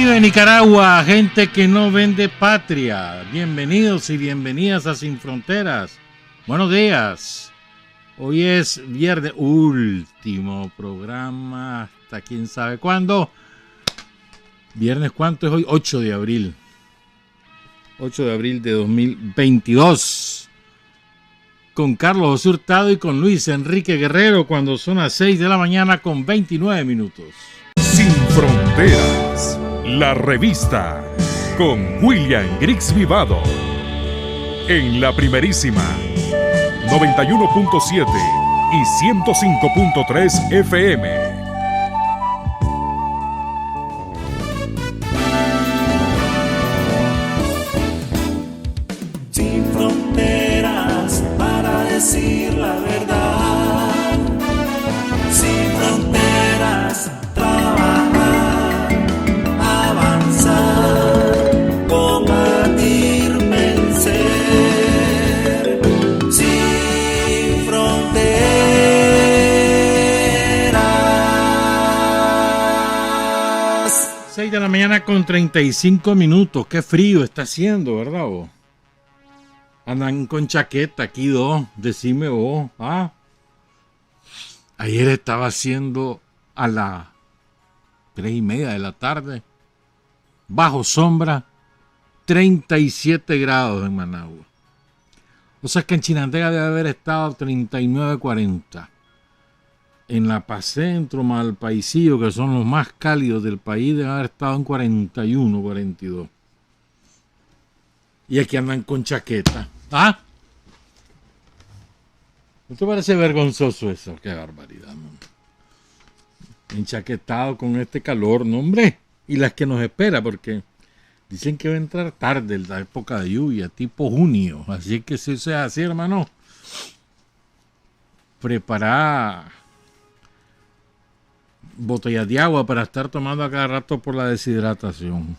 Vive Nicaragua, gente que no vende patria. Bienvenidos y bienvenidas a Sin Fronteras. Buenos días. Hoy es viernes, último programa hasta quién sabe cuándo. Viernes, ¿cuánto es hoy? 8 de abril. 8 de abril de 2022. Con Carlos José Hurtado y con Luis Enrique Guerrero cuando son las 6 de la mañana con 29 minutos. Sin Fronteras, la revista con William Griggs Vivado. En la primerísima 91.7 y 105.3 FM. Sin fronteras para decir la verdad. Sin fronteras, trabajar, avanzar, combatir, vencer. Sin fronteras. 6 de la mañana con 35 minutos. Qué frío está haciendo, ¿verdad vos? Andan con chaqueta, aquí dos, decime vos. Ayer estaba haciendo a las 3:30 de la tarde, bajo sombra, 37 grados en Managua. O sea que en Chinandega debe haber estado 39, 40. En La Paz Centro, Malpaisillo, que son los más cálidos del país, debe haber estado en 41, 42. Y aquí andan con chaqueta. ¿No te parece vergonzoso eso? Qué barbaridad, ¿no? Enchaquetado con este calor, ¿no, hombre? Y las que nos espera, porque dicen que va a entrar tarde la época de lluvia, tipo junio. Así que si sea así, hermano, prepara botellas de agua para estar tomando a cada rato por la deshidratación.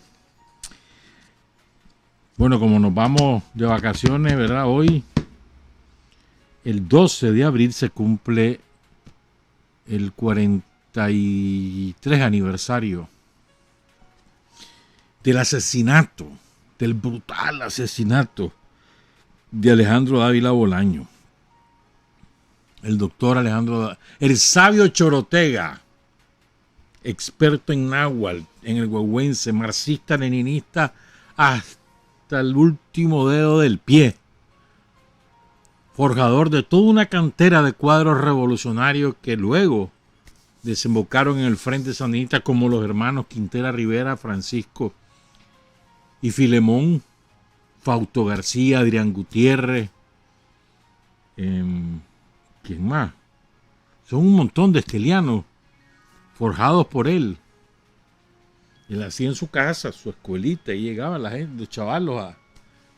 Bueno, como nos vamos de vacaciones, ¿verdad? Hoy, el 12 de abril, se cumple el 43 aniversario del asesinato, del brutal asesinato de Alejandro Dávila Bolaño. El doctor Alejandro, el sabio Chorotega, experto en náhuatl, en el huehuense, marxista-leninista, hasta el último dedo del pie, forjador de toda una cantera de cuadros revolucionarios que luego desembocaron en el Frente Sandinista, como los hermanos Quintera Rivera, Francisco y Filemón, Fausto García, Adrián Gutiérrez, ¿quién más? Son un montón de estelianos forjados por él. Él hacía en su casa, su escuelita, y llegaban la gente, los chavalos a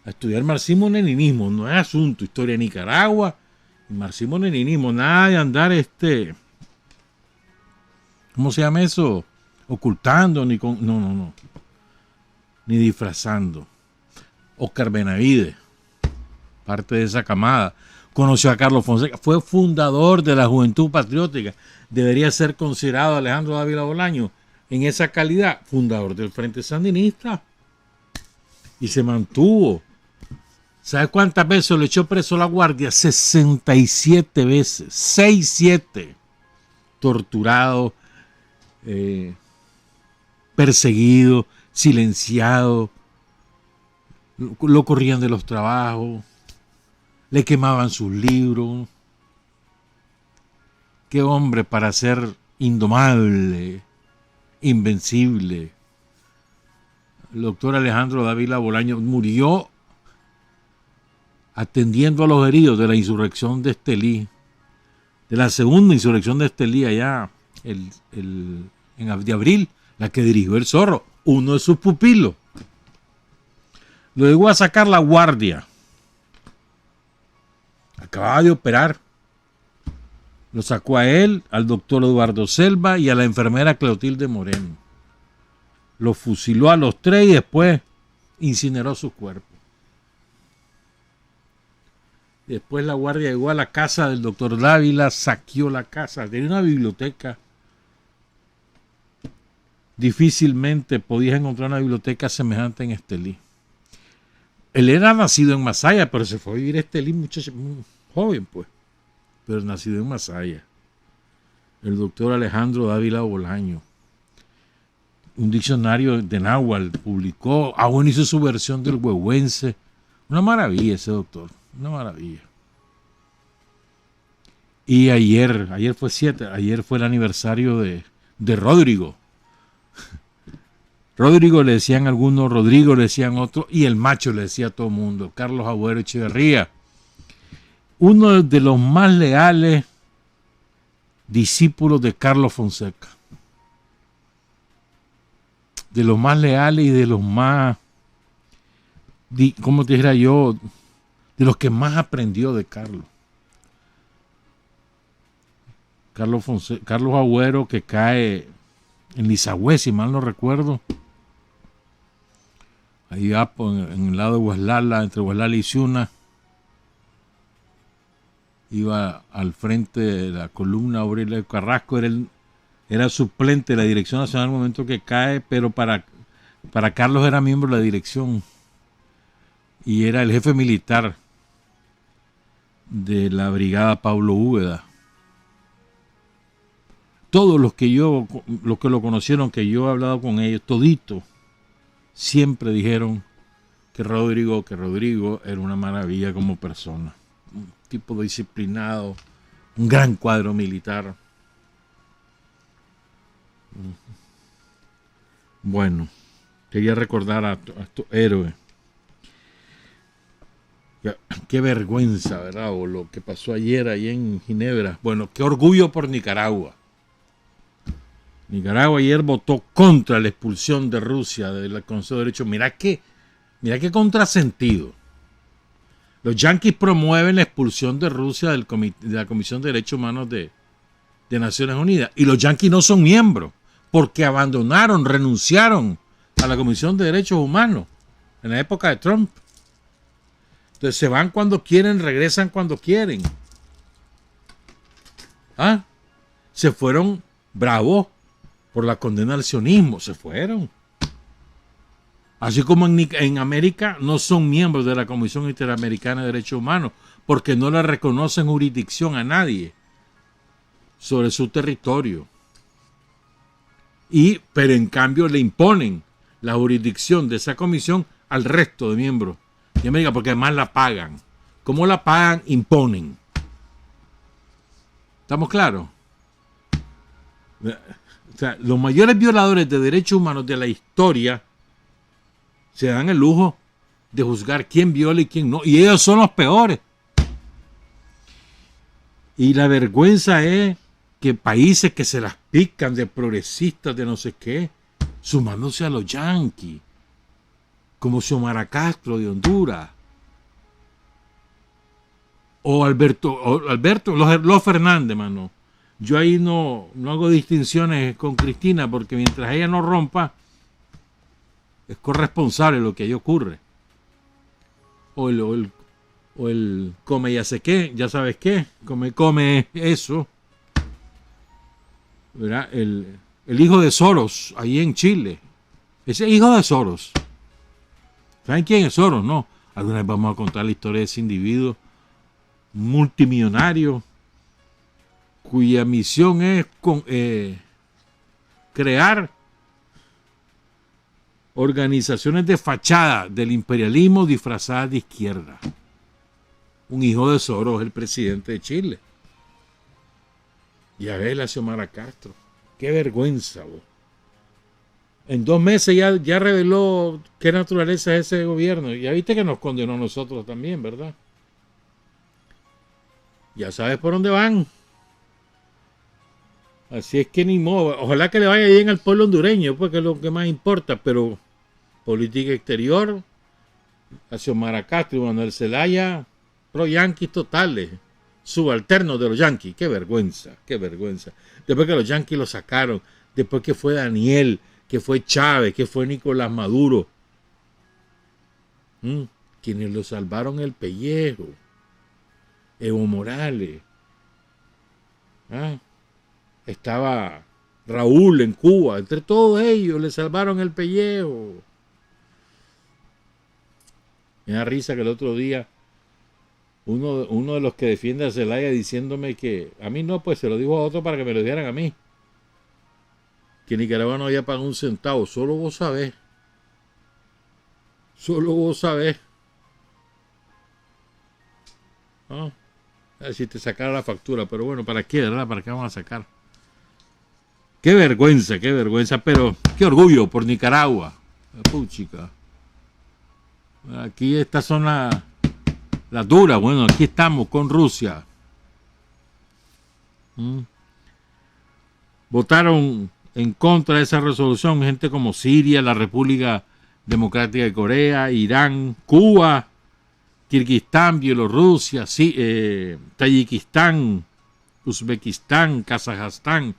estudiar marxismo-leninismo. No es asunto, historia de Nicaragua, marxismo-leninismo, nada de andar ¿cómo se llama eso? Ocultando, no, ni disfrazando. Oscar Benavides, parte de esa camada, conoció a Carlos Fonseca, fue fundador de la Juventud Patriótica, debería ser considerado Alejandro Dávila Bolaño en esa calidad, fundador del Frente Sandinista, y se mantuvo. ¿Sabe cuántas veces lo echó preso la Guardia? 67 veces, 6-7, torturado, perseguido, silenciado, lo corrían de los trabajos, le quemaban sus libros. Qué hombre para ser indomable, invencible. El doctor Alejandro Dávila Bolaño murió atendiendo a los heridos de la insurrección de Estelí, de la segunda insurrección de Estelí allá de abril, la que dirigió el Zorro, uno de sus pupilos. Lo llegó a sacar la Guardia. Acababa de operar. Lo sacó a él, al doctor Eduardo Selva y a la enfermera Clotilde Moreno. Lo fusiló a los tres y después incineró su cuerpo. Después la Guardia llegó a la casa del doctor Dávila, saqueó la casa, tenía una biblioteca difícilmente podías encontrar una biblioteca semejante en Estelí. Él era nacido en Masaya, pero se fue a vivir a Estelí muy joven, pues. Pero nacido en Masaya. El doctor Alejandro Dávila Bolaño. Un diccionario de náhuatl publicó. Bueno, hizo su versión del huehuense. Una maravilla ese doctor. Una maravilla. Y ayer fue el aniversario de Rodrigo. Rodrigo le decían algunos, Rodrigo le decían otros, y el macho le decía a todo el mundo, Carlos Agüero Echeverría, uno de los más leales discípulos de Carlos Fonseca, de los más leales y de los más, ¿cómo te dijera yo? De los que más aprendió de Carlos. Carlos Agüero, que cae en Lizagüe, si mal no recuerdo, ahí en el lado de Huaslala, entre Huaslala y Ciuna, iba al frente de la columna obrera de Carrasco, era suplente de la Dirección Nacional al momento que cae, pero para Carlos era miembro de la dirección y era el jefe militar de la brigada Pablo Úbeda. Todos los que lo conocieron, que yo he hablado con ellos, toditos, siempre dijeron que Rodrigo era una maravilla como persona. Un tipo disciplinado, un gran cuadro militar. Bueno, quería recordar a estos héroes. Qué vergüenza, ¿verdad? O lo que pasó ayer ahí en Ginebra. Bueno, qué orgullo por Nicaragua. Nicaragua ayer votó contra la expulsión de Rusia del Consejo de Derechos. Mira qué contrasentido. Los yanquis promueven la expulsión de Rusia de la Comisión de Derechos Humanos de Naciones Unidas. Y los yanquis no son miembros porque renunciaron a la Comisión de Derechos Humanos en la época de Trump. Entonces se van cuando quieren, regresan cuando quieren. Se fueron bravos por la condena al sionismo, se fueron. Así como en América no son miembros de la Comisión Interamericana de Derechos Humanos porque no le reconocen jurisdicción a nadie sobre su territorio. Pero en cambio le imponen la jurisdicción de esa comisión al resto de miembros de América porque además la pagan. ¿Cómo la pagan? Imponen. ¿Estamos claros? O sea, los mayores violadores de derechos humanos de la historia se dan el lujo de juzgar quién viola y quién no. Y ellos son los peores. Y la vergüenza es que países que se las pican de progresistas, de no sé qué, sumándose a los yanquis, como Xiomara Castro de Honduras, o los Fernández, mano. Yo ahí no hago distinciones con Cristina porque mientras ella no rompa, es corresponsable lo que ahí ocurre. O el come ya sé qué, ya sabes qué, come eso. ¿Verdad? El hijo de Soros, ahí en Chile. Ese hijo de Soros. ¿Saben quién es Soros? No. Alguna vez vamos a contar la historia de ese individuo multimillonario cuya misión es crear organizaciones de fachada del imperialismo disfrazadas de izquierda. Un hijo de Soros, el presidente de Chile. Y a ver la Xiomara Castro. Qué vergüenza, vos. En 2 meses ya reveló qué naturaleza es ese gobierno. Ya viste que nos condenó a nosotros también, ¿verdad? Ya sabes por dónde van. Así es que ni modo. Ojalá que le vaya bien al pueblo hondureño, porque es lo que más importa. Pero política exterior, a Xiomara Castro y Manuel Zelaya, pro yanquis totales, subalternos de los yanquis. Qué vergüenza, qué vergüenza. Después que los yanquis lo sacaron, después que fue Daniel, que fue Chávez, que fue Nicolás Maduro, quienes lo salvaron el pellejo, Evo Morales, estaba Raúl en Cuba, entre todos ellos le salvaron el pellejo. Me da risa que el otro día uno de los que defiende a Zelaya diciéndome que a mí no, pues se lo dijo a otro para que me lo dieran a mí. Que Nicaragua no había pagado un centavo. Solo vos sabés. Solo vos sabés. ¿No? A ver si te sacara la factura. Pero bueno, ¿para qué, verdad? ¿Para qué vamos a sacar? Qué vergüenza, pero qué orgullo por Nicaragua. Puchica. Aquí estas son las duras. Bueno, aquí estamos con Rusia. Votaron en contra de esa resolución gente como Siria, la República Democrática de Corea, Irán, Cuba, Kirguistán, Bielorrusia, Tayikistán, Uzbekistán, Kazajstán.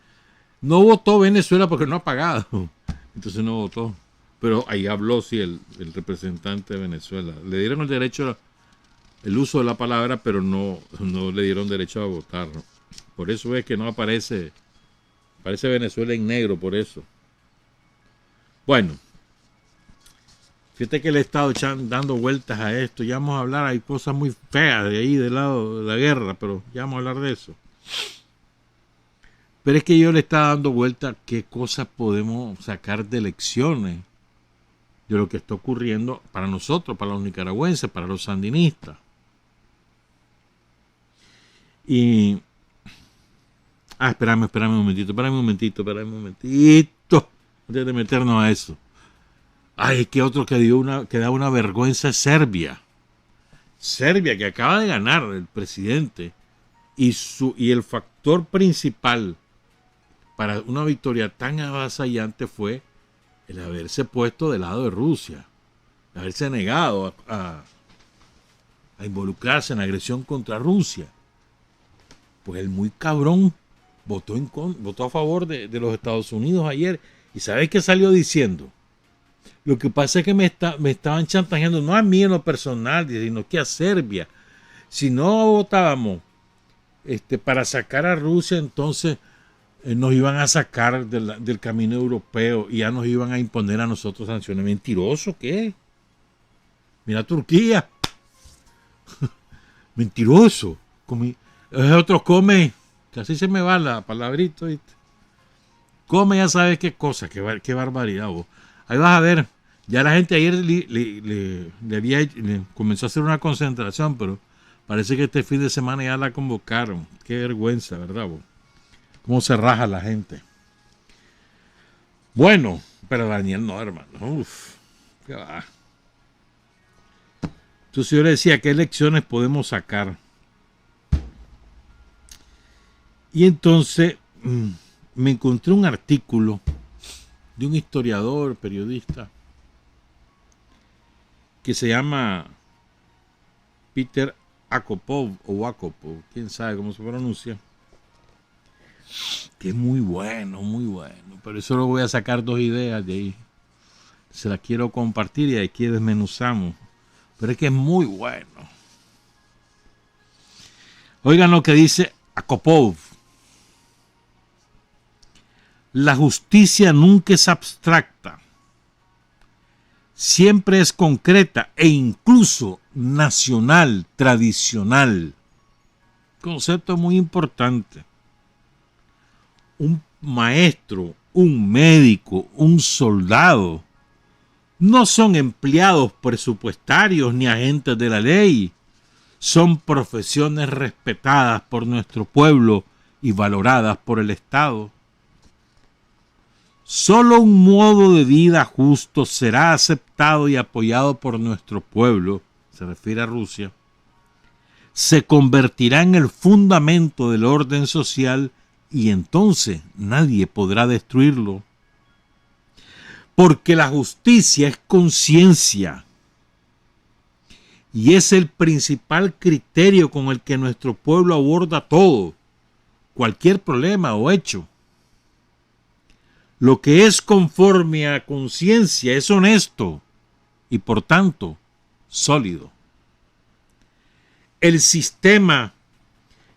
No votó Venezuela porque no ha pagado. Entonces no votó. Pero ahí habló sí el representante de Venezuela. Le dieron el derecho, el uso de la palabra, pero no le dieron derecho a votar. Por eso es que no aparece Venezuela en negro, por eso. Bueno, fíjate que le he estado dando vueltas a esto. Ya vamos a hablar, hay cosas muy feas de ahí del lado de la guerra, pero ya vamos a hablar de eso. Pero es que yo le estaba dando vueltas qué cosas podemos sacar de lecciones de lo que está ocurriendo para nosotros, para los nicaragüenses, para los sandinistas. Y... espérame un momentito. Antes de meternos a eso. Es que otro que da una vergüenza es Serbia. Serbia, que acaba de ganar el presidente. Y el factor principal para una victoria tan avasallante fue el haberse puesto del lado de Rusia. Haberse negado a involucrarse en agresión contra Rusia. Pues el muy cabrón votó a favor de los Estados Unidos ayer. ¿Y sabes qué salió diciendo? Lo que pasa es que me estaban chantajeando, no a mí en lo personal, sino que a Serbia. Si no votábamos para sacar a Rusia, entonces nos iban a sacar del camino europeo y ya nos iban a imponer a nosotros sanciones. ¿Mentiroso qué? Mira Turquía. Mentiroso. Otros come, que así se me va la palabrita, ¿viste? Come, ya sabes qué cosa, qué barbaridad, vos. Ahí vas a ver, ya la gente ayer le comenzó a hacer una concentración, pero parece que este fin de semana ya la convocaron. Qué vergüenza, ¿verdad, vos? Cómo se raja la gente. Bueno, pero Daniel no, hermano. Uf, qué va. Entonces yo le decía, ¿qué lecciones podemos sacar? Y entonces me encontré un artículo de un historiador, periodista, que se llama Peter Akopov, quién sabe cómo se pronuncia, que es muy bueno, pero eso lo voy a sacar 2 ideas de ahí, se las quiero compartir y aquí desmenuzamos, pero es que es muy bueno. Oigan lo que dice Akopov. La justicia nunca es abstracta, siempre es concreta e incluso nacional, tradicional. Concepto muy importante. Un maestro, un médico, un soldado no son empleados presupuestarios ni agentes de la ley. Son profesiones respetadas por nuestro pueblo y valoradas por el Estado. Solo un modo de vida justo será aceptado y apoyado por nuestro pueblo, se refiere a Rusia, se convertirá en el fundamento del orden social y entonces nadie podrá destruirlo. Porque la justicia es conciencia y es el principal criterio con el que nuestro pueblo aborda todo, cualquier problema o hecho. Lo que es conforme a conciencia es honesto y por tanto sólido. El sistema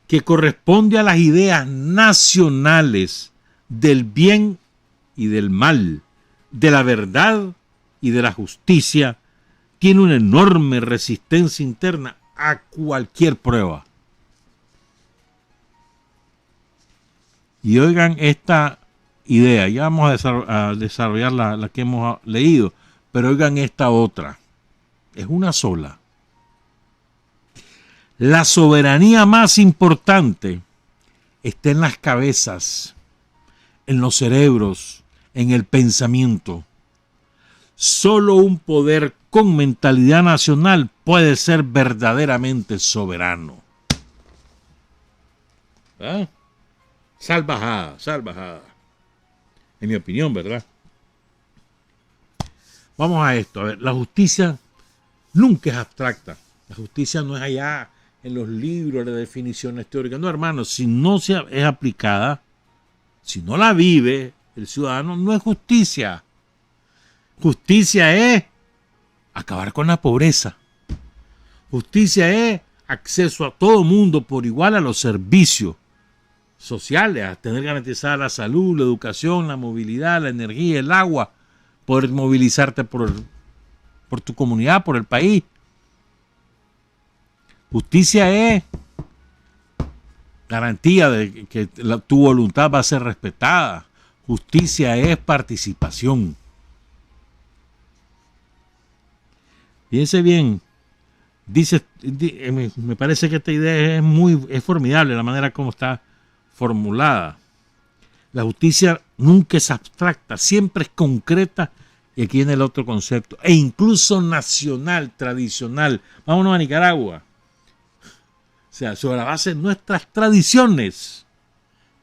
que corresponde a las ideas nacionales del bien y del mal, de la verdad y de la justicia, tiene una enorme resistencia interna a cualquier prueba. Y oigan esta idea, ya vamos a desarrollar la que hemos leído, pero oigan esta otra, es una sola. La soberanía más importante está en las cabezas, en los cerebros, en el pensamiento. Solo un poder con mentalidad nacional puede ser verdaderamente soberano. ¿Ah? Salvajada, salvajada. En mi opinión, ¿verdad? Vamos a esto. A ver, la justicia nunca es abstracta. La justicia no es allá en los libros de definiciones teóricas. No, hermano, si no es aplicada, si no la vive el ciudadano, no es justicia. Justicia es acabar con la pobreza. Justicia es acceso a todo mundo por igual a los servicios sociales, a tener garantizada la salud, la educación, la movilidad, la energía, el agua, poder movilizarte por tu comunidad, por el país. Justicia es garantía de que tu voluntad va a ser respetada. Justicia es participación. Fíjense bien, me parece que esta idea es formidable la manera como está formulada. La justicia nunca es abstracta, siempre es concreta, y aquí viene el otro concepto, e incluso nacional, tradicional. Vámonos a Nicaragua. O sea, sobre la base de nuestras tradiciones.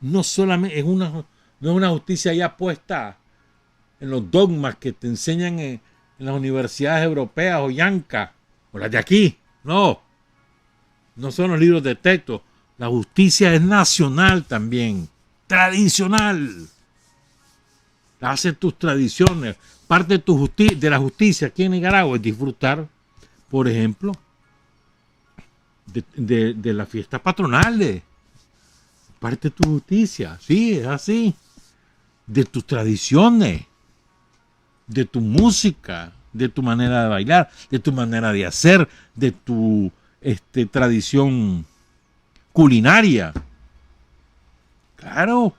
No solamente no es una justicia ya puesta en los dogmas que te enseñan en las universidades europeas o yancas, o las de aquí. No son los libros de texto. La justicia es nacional también, tradicional. La hacen tus tradiciones. Parte de la justicia aquí en Nicaragua es disfrutar, por ejemplo, de las fiestas patronales. Parte de tu justicia, sí, es así. De tus tradiciones, de tu música, de tu manera de bailar, de tu manera de hacer, de tu tradición culinaria. Claro,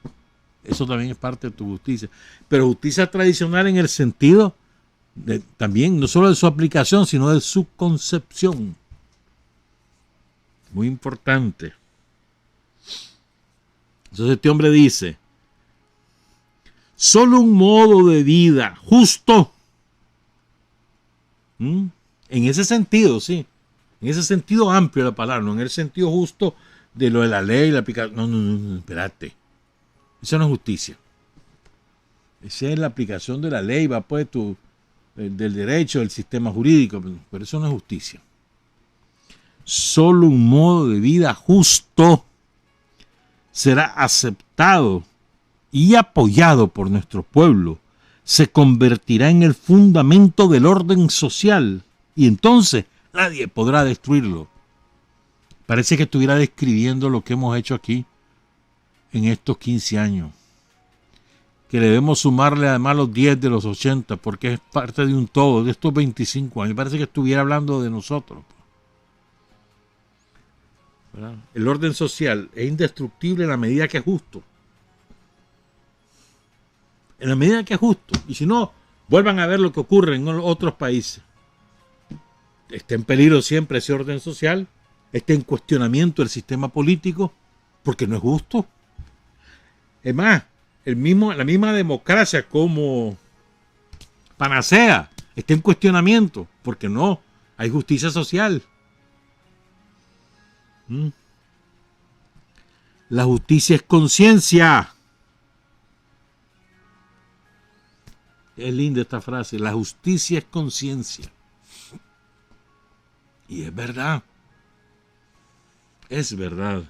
eso también es parte de tu justicia. Pero justicia tradicional en el sentido también, no solo de su aplicación, sino de su concepción. Muy importante. Entonces este hombre dice, solo un modo de vida justo, en ese sentido, sí, en ese sentido amplio de la palabra, no en el sentido justo de lo de la ley, la aplicación, no, espérate, eso no es justicia. Esa es la aplicación de la ley, va pues del derecho, del sistema jurídico, pero eso no es justicia. Solo un modo de vida justo será aceptado y apoyado por nuestro pueblo, se convertirá en el fundamento del orden social y entonces nadie podrá destruirlo. Parece que estuviera describiendo lo que hemos hecho aquí en estos 15 años, que debemos sumarle además los 10 de los 80 porque es parte de un todo, de estos 25 años. Parece que estuviera hablando de nosotros. ¿Verdad? El orden social es indestructible en la medida que es justo. En la medida que es justo. Y si no, vuelvan a ver lo que ocurre en otros países. Está en peligro siempre ese orden social. Está en cuestionamiento el sistema político porque no es justo. Es más, la misma democracia como panacea está en cuestionamiento porque no hay justicia social. La justicia es conciencia. Es linda esta frase. La justicia es conciencia. Y es verdad. Es verdad.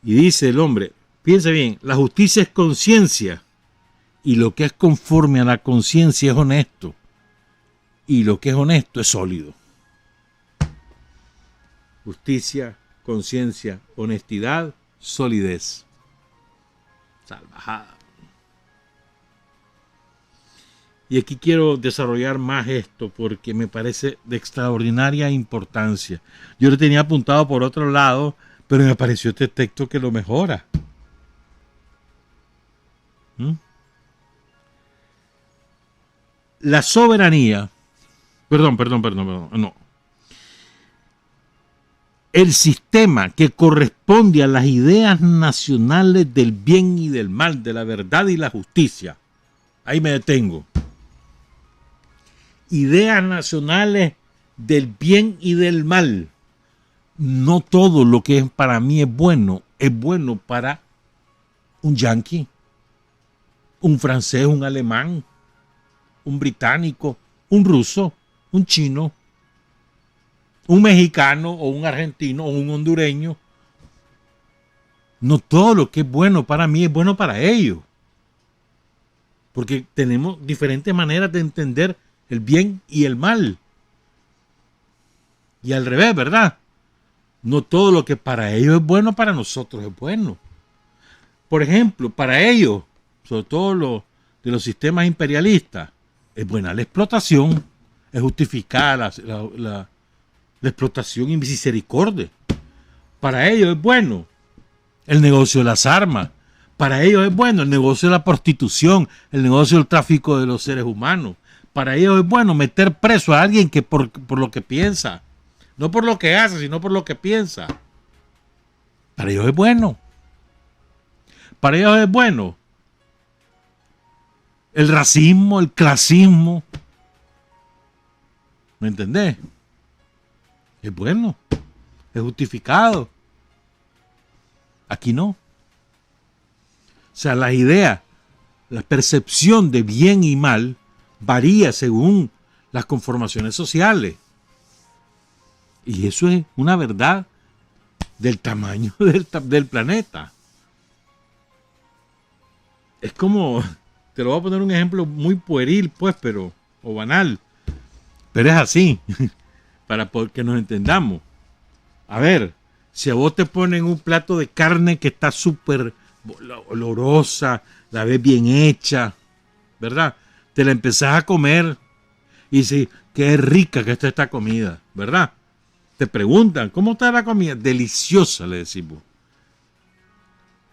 Y dice el hombre, piense bien, la justicia es conciencia. Y lo que es conforme a la conciencia es honesto. Y lo que es honesto es sólido. Justicia, conciencia, honestidad, solidez. Salvajada. Y aquí quiero desarrollar más esto porque me parece de extraordinaria importancia. Yo lo tenía apuntado por otro lado, pero me apareció este texto que lo mejora. La soberanía, perdón, no. El sistema que corresponde a las ideas nacionales del bien y del mal, de la verdad y la justicia. Ahí me detengo. Ideas nacionales del bien y del mal. No todo lo que es para mí es bueno para un yanqui, un francés, un alemán, un británico, un ruso, un chino, un mexicano o un argentino o un hondureño. No todo lo que es bueno para mí es bueno para ellos. Porque tenemos diferentes maneras de entender el bien y el mal. Y al revés, ¿verdad? No todo lo que para ellos es bueno, para nosotros es bueno. Por ejemplo, para ellos, sobre todo de los sistemas imperialistas, es buena la explotación, es justificada la explotación y misericordia. Para ellos es bueno el negocio de las armas. Para ellos es bueno el negocio de la prostitución, el negocio del tráfico de los seres humanos. Para ellos es bueno meter preso a alguien que por lo que piensa. No por lo que hace, sino por lo que piensa. Para ellos es bueno. Para ellos es bueno el racismo, el clasismo. ¿Me entendés? Es bueno. Es justificado. Aquí no. O sea, la idea, la percepción de bien y mal varía según las conformaciones sociales. Y eso es una verdad del tamaño del planeta. Es como, te lo voy a poner un ejemplo muy pueril, pues, o banal. Pero es así, para que nos entendamos. A ver, si a vos te ponen un plato de carne que está súper olorosa, la ves bien hecha, ¿verdad? Te la empezás a comer y dices, qué rica que está esta comida, ¿verdad? Te preguntan, ¿cómo está la comida? Deliciosa, le decimos.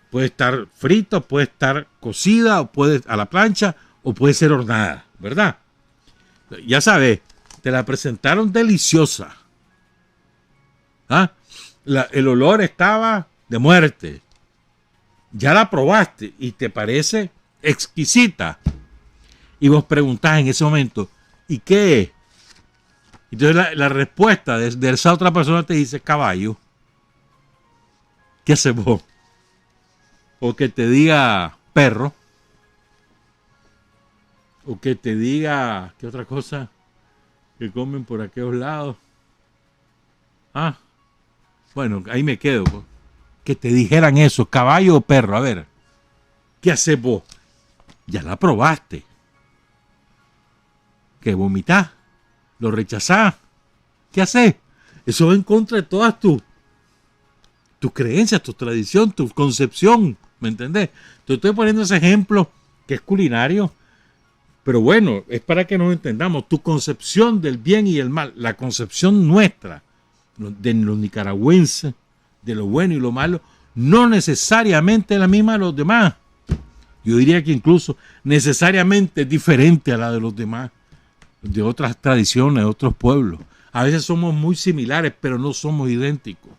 Puede estar frita, puede estar cocida, o puede a la plancha, o puede ser horneada, ¿verdad? Ya sabes, te la presentaron deliciosa. ¿Ah? El olor estaba de muerte. Ya la probaste y te parece exquisita. Y vos preguntás en ese momento, ¿y qué es? Entonces la respuesta de esa otra persona te dice, caballo. ¿Qué haces vos? O que te diga perro. O que te diga, ¿qué otra cosa que comen por aquellos lados? Ah, bueno, ahí me quedo. Que te dijeran eso, caballo o perro. A ver, ¿qué haces vos? Ya la probaste. ¿Qué vomitás? ¿Lo rechazás? ¿Qué haces? Eso va en contra de todas tus creencias, tu tradición, tu concepción. ¿Me entendés? Te estoy poniendo ese ejemplo que es culinario. Pero bueno, es para que nos entendamos. Tu concepción del bien y el mal, la concepción nuestra, de los nicaragüenses, de lo bueno y lo malo, no necesariamente es la misma de los demás. Yo diría que incluso necesariamente es diferente a la de los demás, de otras tradiciones, de otros pueblos. A veces somos muy similares, pero no somos idénticos.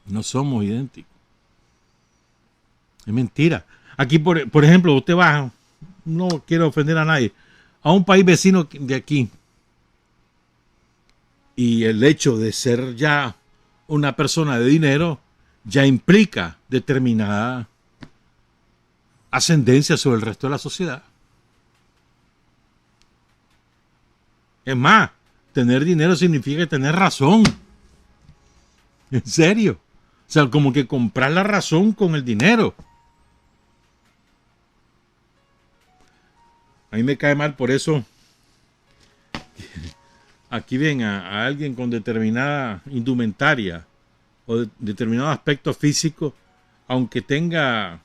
No somos idénticos. Es mentira. Aquí, por ejemplo, usted va, no quiero ofender a nadie, a un país vecino de aquí. Y el hecho de ser ya una persona de dinero ya implica determinada ascendencia sobre el resto de la sociedad. Es más, tener dinero significa tener razón. En serio. O sea, como que comprar la razón con el dinero. A mí me cae mal por eso. Aquí ven a alguien con determinada indumentaria o determinado aspecto físico, aunque tenga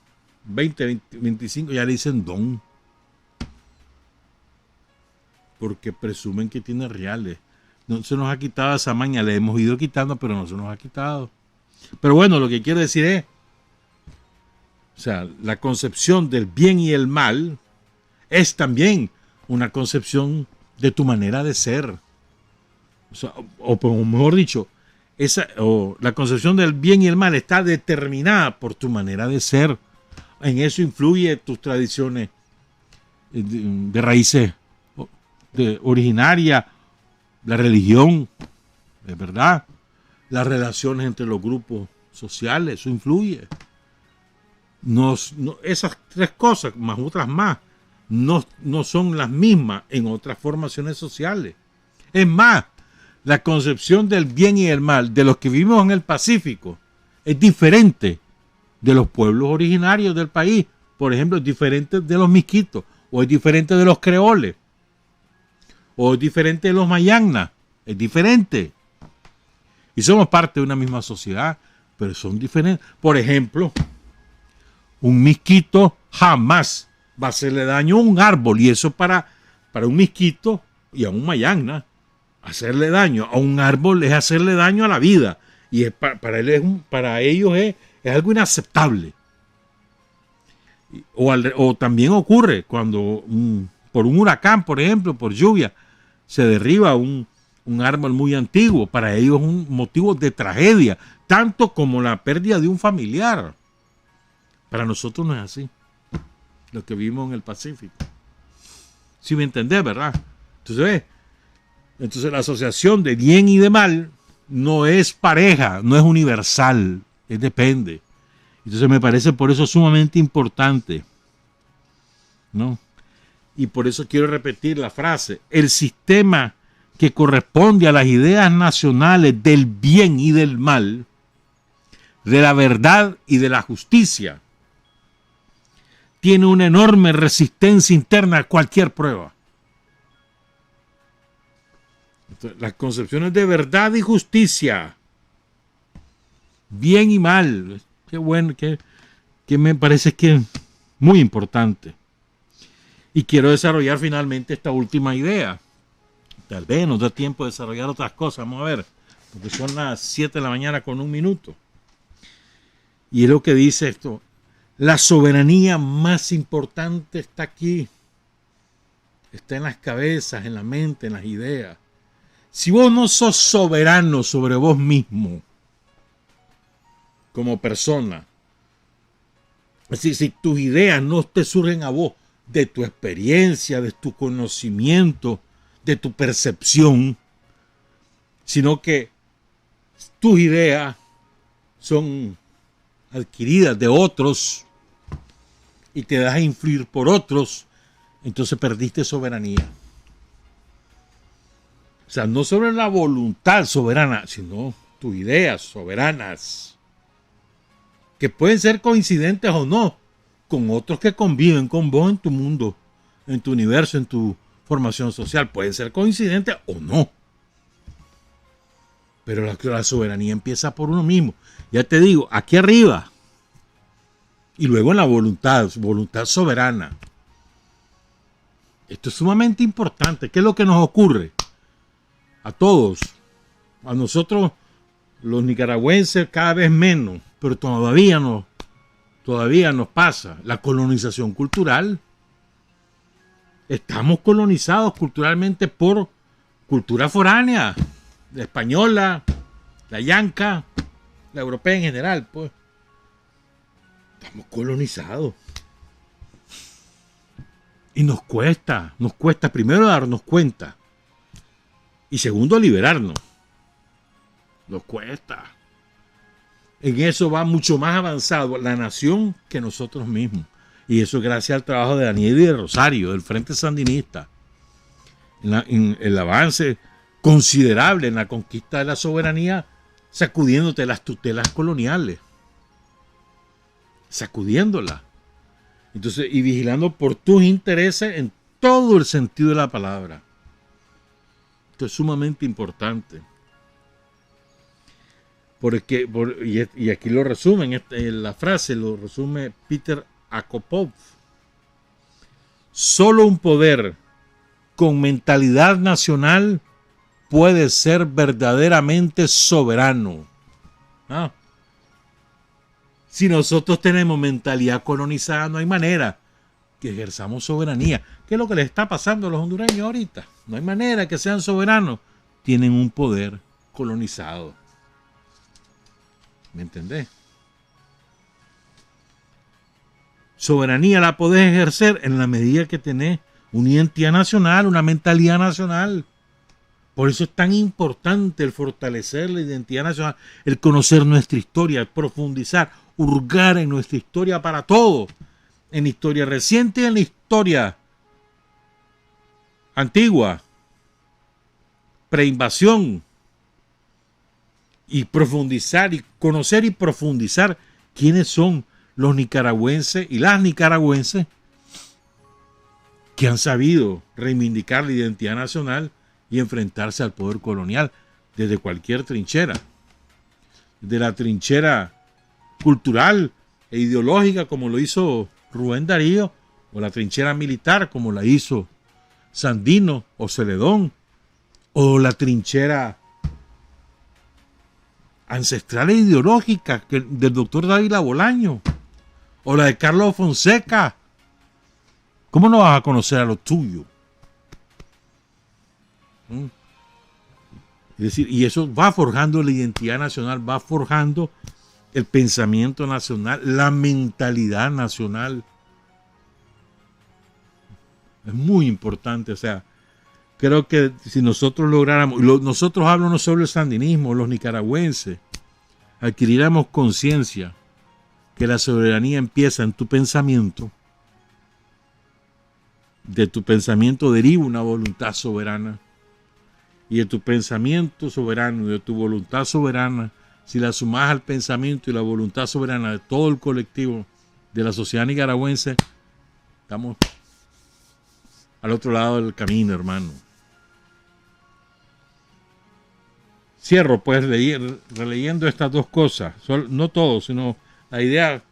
20, 20, 25, ya le dicen don. Porque presumen que tiene reales. No se nos ha quitado esa maña, le hemos ido quitando, pero no se nos ha quitado. Pero bueno, lo que quiero decir es, o sea, la concepción del bien y el mal es también una concepción de tu manera de ser. O sea, o mejor dicho, la concepción del bien y el mal está determinada por tu manera de ser. En eso influye tus tradiciones de raíces originarias, la religión, de verdad, las relaciones entre los grupos sociales, eso influye. Esas tres cosas, más otras más, no son las mismas en otras formaciones sociales. Es más, la concepción del bien y el mal de los que vivimos en el Pacífico es diferente de los pueblos originarios del país. Por ejemplo, es diferente de los misquitos, o es diferente de los creoles, o es diferente de los mayagnas, es diferente. Y somos parte de una misma sociedad, pero son diferentes. Por ejemplo, un misquito jamás va a hacerle daño a un árbol, y eso para un misquito y a un mayagna, hacerle daño a un árbol es hacerle daño a la vida, y para ellos es algo inaceptable. O también ocurre cuando por un huracán, por ejemplo, por lluvia, se derriba un árbol muy antiguo. Para ellos es un motivo de tragedia, tanto como la pérdida de un familiar. Para nosotros no es así, lo que vimos en el Pacífico. Si me entendés, ¿verdad? Entonces la asociación de bien y de mal no es pareja, no es universal, depende. Entonces me parece por eso sumamente importante, ¿no? Y por eso quiero repetir la frase: el sistema que corresponde a las ideas nacionales del bien y del mal, de la verdad y de la justicia, tiene una enorme resistencia interna a cualquier prueba. Entonces, las concepciones de verdad y justicia, bien y mal, qué bueno, que me parece que es muy importante. Y quiero desarrollar finalmente esta última idea. Tal vez nos da tiempo de desarrollar otras cosas, vamos a ver, porque son las 7 de la mañana con 1 minuto. Y es lo que dice esto: la soberanía más importante está aquí, está en las cabezas, en la mente, en las ideas. Si vos no sos soberano sobre vos mismo como persona, es decir, si tus ideas no te surgen a vos de tu experiencia, de tu conocimiento, de tu percepción, sino que tus ideas son adquiridas de otros y te das a influir por otros, entonces perdiste soberanía. O sea, no sobre la voluntad soberana, sino tus ideas soberanas, que pueden ser coincidentes o no con otros que conviven con vos en tu mundo, en tu universo, en tu formación social. Pueden ser coincidentes o no. Pero la soberanía empieza por uno mismo. Ya te digo, aquí arriba. Y luego en la voluntad soberana. Esto es sumamente importante. ¿Qué es lo que nos ocurre? A todos. A nosotros, los nicaragüenses, cada vez menos. Pero todavía nos pasa la colonización cultural. Estamos colonizados culturalmente por cultura foránea, la española, la yanca, la europea en general, pues. Estamos colonizados. Y nos cuesta primero darnos cuenta y segundo liberarnos. Nos cuesta. En eso va mucho más avanzado la nación que nosotros mismos. Y eso es gracias al trabajo de Daniel y de Rosario, del Frente Sandinista. En el avance considerable en la conquista de la soberanía, sacudiéndote las tutelas coloniales. Sacudiéndolas. Entonces, y vigilando por tus intereses en todo el sentido de la palabra. Esto es sumamente importante. Y aquí lo resumen, la frase lo resume Peter Akopov. Solo un poder con mentalidad nacional puede ser verdaderamente soberano. ¿Ah? Si nosotros tenemos mentalidad colonizada, no hay manera que ejerzamos soberanía. ¿Qué es lo que le está pasando a los hondureños ahorita? No hay manera que sean soberanos. Tienen un poder colonizado. ¿Me entendés? Soberanía la podés ejercer en la medida que tenés una identidad nacional, una mentalidad nacional. Por eso es tan importante el fortalecer la identidad nacional, el conocer nuestra historia, el profundizar, hurgar en nuestra historia para todo, en la historia reciente y en la historia antigua, preinvasión, y profundizar y conocer y profundizar quiénes son los nicaragüenses y las nicaragüenses que han sabido reivindicar la identidad nacional y enfrentarse al poder colonial desde cualquier trinchera, de la trinchera cultural e ideológica como lo hizo Rubén Darío, o la trinchera militar como la hizo Sandino o Celedón, o la trinchera ancestral e ideológica del doctor Dávila Bolaño, o la de Carlos Fonseca. ¿Cómo no vas a conocer a lo tuyo? Es decir, y eso va forjando la identidad nacional, va forjando el pensamiento nacional, la mentalidad nacional. Es muy importante, o sea, creo que si nosotros lográramos, nosotros hablo no solo el sandinismo, los nicaragüenses, adquiriéramos conciencia que la soberanía empieza en tu pensamiento, de tu pensamiento deriva una voluntad soberana, y de tu pensamiento soberano y de tu voluntad soberana, si la sumas al pensamiento y la voluntad soberana de todo el colectivo de la sociedad nicaragüense, estamos al otro lado del camino, hermano. Cierro pues releyendo estas dos cosas, no todo, sino la idea,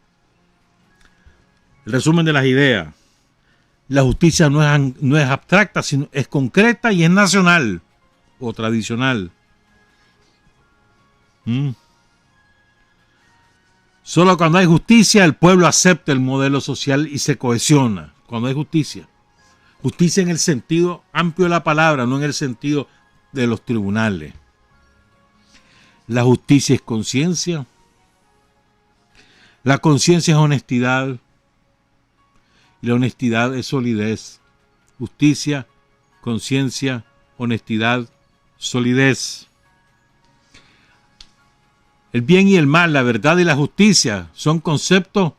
el resumen de las ideas. La justicia no es abstracta, sino es concreta y es nacional o tradicional. Solo cuando hay justicia el pueblo acepta el modelo social y se cohesiona. Cuando hay justicia. Justicia en el sentido amplio de la palabra, no en el sentido de los tribunales. La justicia es conciencia. La conciencia es honestidad. Y la honestidad es solidez. Justicia, conciencia, honestidad, solidez. El bien y el mal, la verdad y la justicia son conceptos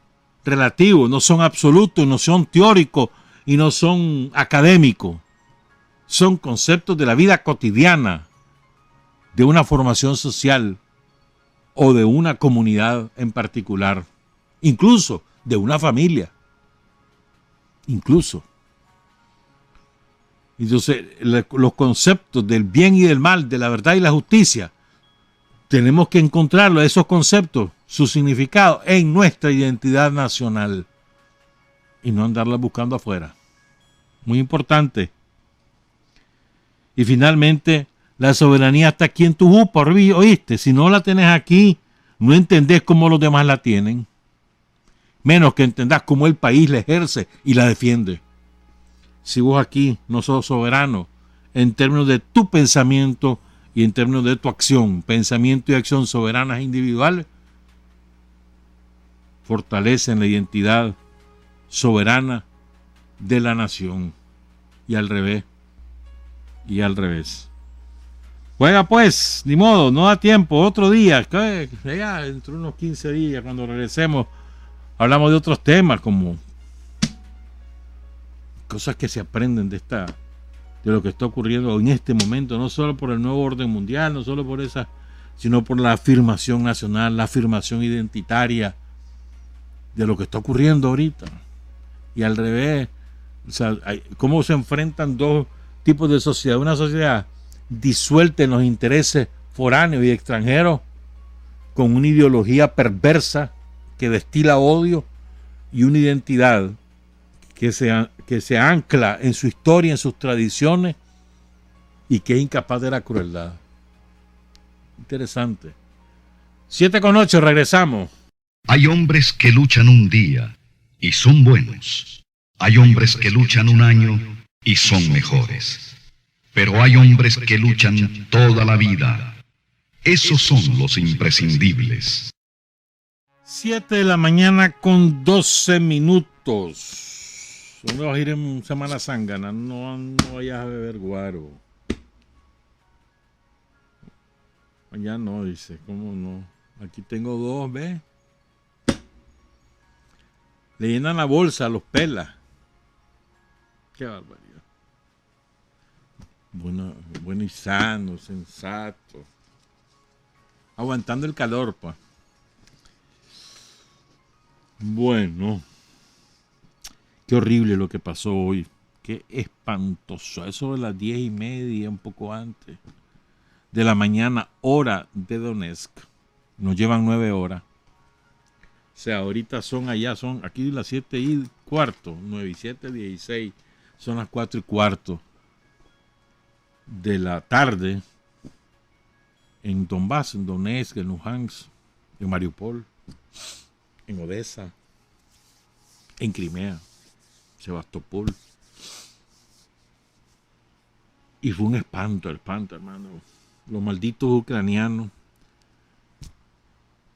relativos, no son absolutos, no son teóricos y no son académicos. Son conceptos de la vida cotidiana, de una formación social o de una comunidad en particular, incluso de una familia. Incluso. Entonces, los conceptos del bien y del mal, de la verdad y la justicia, tenemos que encontrarlo, esos conceptos, su significado en nuestra identidad nacional y no andarla buscando afuera. Muy importante. Y finalmente, la soberanía está aquí en tu jupa, ¿oíste? Si no la tenés aquí, no entendés cómo los demás la tienen. Menos que entendás cómo el país la ejerce y la defiende. Si vos aquí no sos soberano en términos de tu pensamiento y en términos de tu acción, pensamiento y acción soberanas e individuales, fortalecen la identidad soberana de la nación. Y al revés. Y al revés. Juega pues, ni modo, no da tiempo, otro día, ya dentro de unos 15 días, cuando regresemos, hablamos de otros temas, como cosas que se aprenden de lo que está ocurriendo en este momento, no solo por el nuevo orden mundial, no solo por esa, sino por la afirmación nacional, la afirmación identitaria de lo que está ocurriendo ahorita. Y al revés, o sea, cómo se enfrentan dos tipos de sociedad, una sociedad disuelta en los intereses foráneos y extranjeros, con una ideología perversa que destila odio, y una identidad que se ancla en su historia, en sus tradiciones y que es incapaz de la crueldad. Interesante. 7:08, regresamos. Hay hombres que luchan un día y son buenos. Hay hombres que luchan un año y son mejores. Pero hay hombres que luchan toda la vida. Esos son los imprescindibles. 7 de la mañana con 12 minutos. ¿Dónde vas a ir en Semana Zángana? No vayas a beber guaro. Allá no, dice. ¿Cómo no? Aquí tengo 2, ¿ves? Le llenan la bolsa, los pelas. Qué barbaridad. Bueno y sano, sensato. Aguantando el calor, pues. Bueno. Qué horrible lo que pasó hoy. Qué espantoso. Eso de las 10:30, un poco antes de la mañana, hora de Donetsk. Nos llevan 9 horas. O sea, ahorita son aquí las 7:15, 9 y 7, 16. Son las 4:15 de la tarde en Donbass, en Donetsk, en Luhansk, en Mariupol, en Odessa, en Crimea, Sebastopol. Y fue un espanto, hermano. Los malditos ucranianos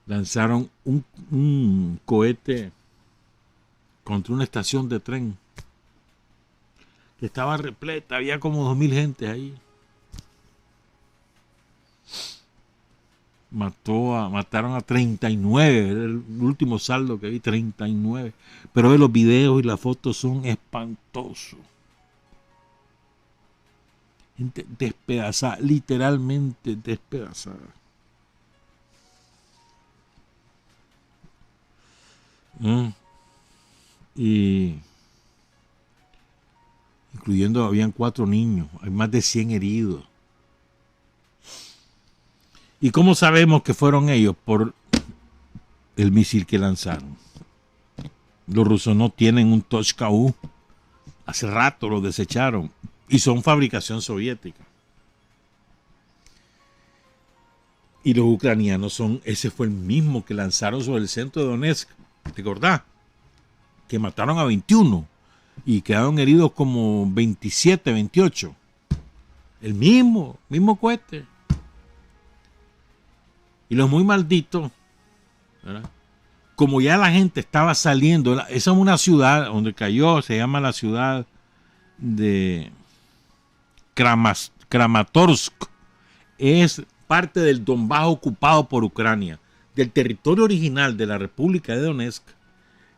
lanzaron un cohete contra una estación de tren que estaba repleta, había como 2,000 gente ahí. Mataron a 39, era el último saldo que vi, 39. Pero los videos y las fotos son espantosos. Gente despedazada, literalmente despedazada. Y incluyendo, habían 4 niños, hay más de 100 heridos. ¿Y cómo sabemos que fueron ellos? Por el misil que lanzaron. Los rusos no tienen un Toshka-U. Hace rato lo desecharon. Y son fabricación soviética. Y los ucranianos ese fue el mismo que lanzaron sobre el centro de Donetsk. ¿Te acordás? Que mataron a 21 y quedaron heridos como 27, 28. El mismo cohete. Y los muy malditos, ¿verdad? Como ya la gente estaba saliendo, esa es una ciudad donde cayó, se llama la ciudad de Kramatorsk. Es parte del Donbass ocupado por Ucrania, del territorio original de la República de Donetsk,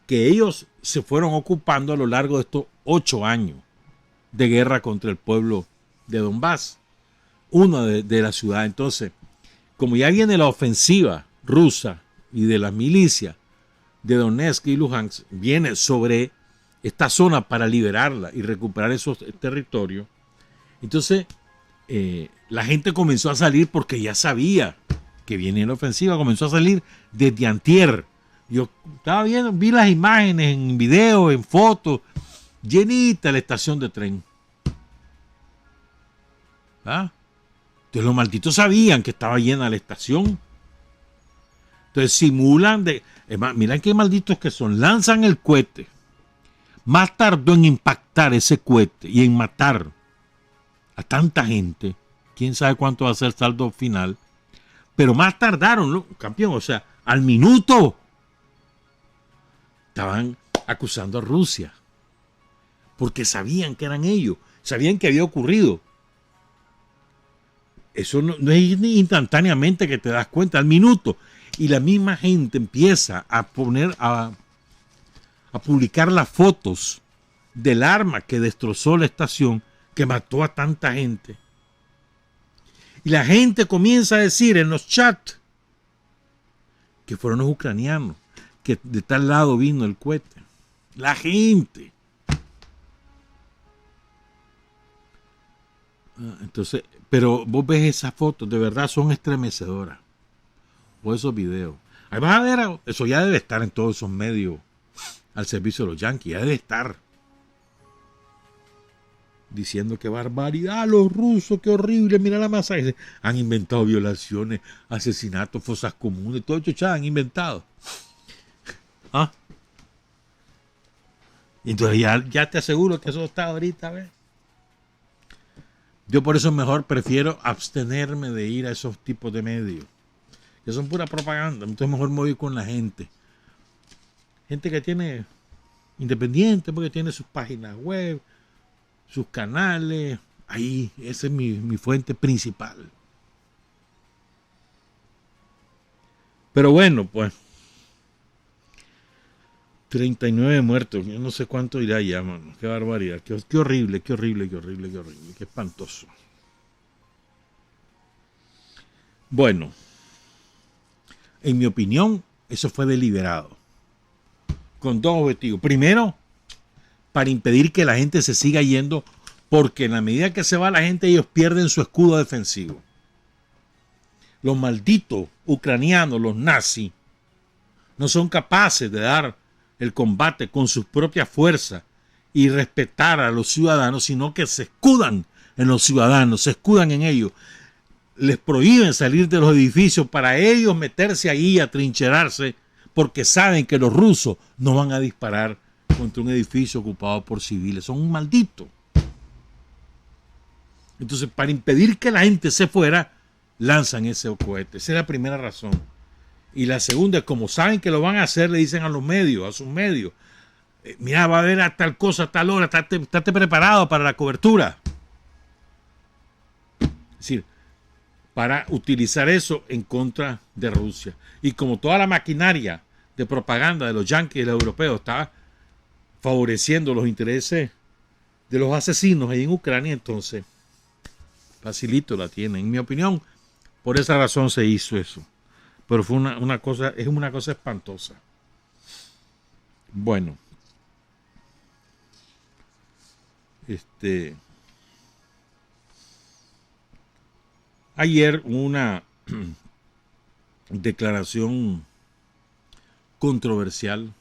que ellos se fueron ocupando a lo largo de estos 8 años de guerra contra el pueblo de Donbass, una de la ciudad. Entonces, como ya viene la ofensiva rusa y de las milicias de Donetsk y Luhansk, viene sobre esta zona para liberarla y recuperar esos territorios. Entonces, la gente comenzó a salir porque ya sabía que viene la ofensiva, comenzó a salir desde antier. Yo estaba viendo, vi las imágenes en video, en fotos, llenita la estación de tren. ¿Ah? Entonces los malditos sabían que estaba llena la estación. Entonces simulan miren qué malditos que son. Lanzan el cohete. Más tardó en impactar ese cohete y en matar a tanta gente. Quién sabe cuánto va a ser el saldo final. Pero más tardaron, ¿no? Campeón. O sea, al minuto estaban acusando a Rusia. Porque sabían que eran ellos. Sabían que había ocurrido. Eso no es instantáneamente que te das cuenta, al minuto. Y la misma gente empieza a publicar las fotos del arma que destrozó la estación, que mató a tanta gente. Y la gente comienza a decir en los chats que fueron los ucranianos, que de tal lado vino el cohete. La gente. Entonces, pero vos ves esas fotos, de verdad son estremecedoras. O esos videos. Ahí vas a ver, eso ya debe estar en todos esos medios al servicio de los yanquis. Ya debe estar diciendo que barbaridad, los rusos, qué horrible, mira la masacre. Han inventado violaciones, asesinatos, fosas comunes, todo esto ya han inventado. ¿Ah? Y entonces ya te aseguro que eso está ahorita, ¿ves? Yo por eso mejor prefiero abstenerme de ir a esos tipos de medios, que son pura propaganda. Entonces mejor me voy con la gente. Gente que tiene independiente, porque tiene sus páginas web, sus canales. Ahí, esa es mi fuente principal. Pero bueno, pues 39 muertos, yo no sé cuánto irá ya, mano. Qué barbaridad, qué horrible, qué horrible, qué horrible, qué horrible, qué espantoso. Bueno, en mi opinión, eso fue deliberado, con dos objetivos. Primero, para impedir que la gente se siga yendo, porque en la medida que se va la gente, ellos pierden su escudo defensivo. Los malditos ucranianos, los nazis, no son capaces de dar el combate con sus propias fuerzas y respetar a los ciudadanos, sino que se escudan en los ciudadanos, se escudan en ellos. Les prohíben salir de los edificios para ellos meterse ahí a trincherarse, porque saben que los rusos no van a disparar contra un edificio ocupado por civiles. Son un maldito. Entonces, para impedir que la gente se fuera, lanzan ese cohete. Esa es la primera razón. Y la segunda es, como saben que lo van a hacer, le dicen a los medios, a sus medios, mira, va a haber a tal cosa, a tal hora, estate preparado para la cobertura. Es decir, para utilizar eso en contra de Rusia. Y como toda la maquinaria de propaganda de los yanquis y de los europeos está favoreciendo los intereses de los asesinos ahí en Ucrania, entonces facilito la tienen. En mi opinión, por esa razón se hizo eso. Pero fue una cosa espantosa. Bueno. Ayer una declaración controversial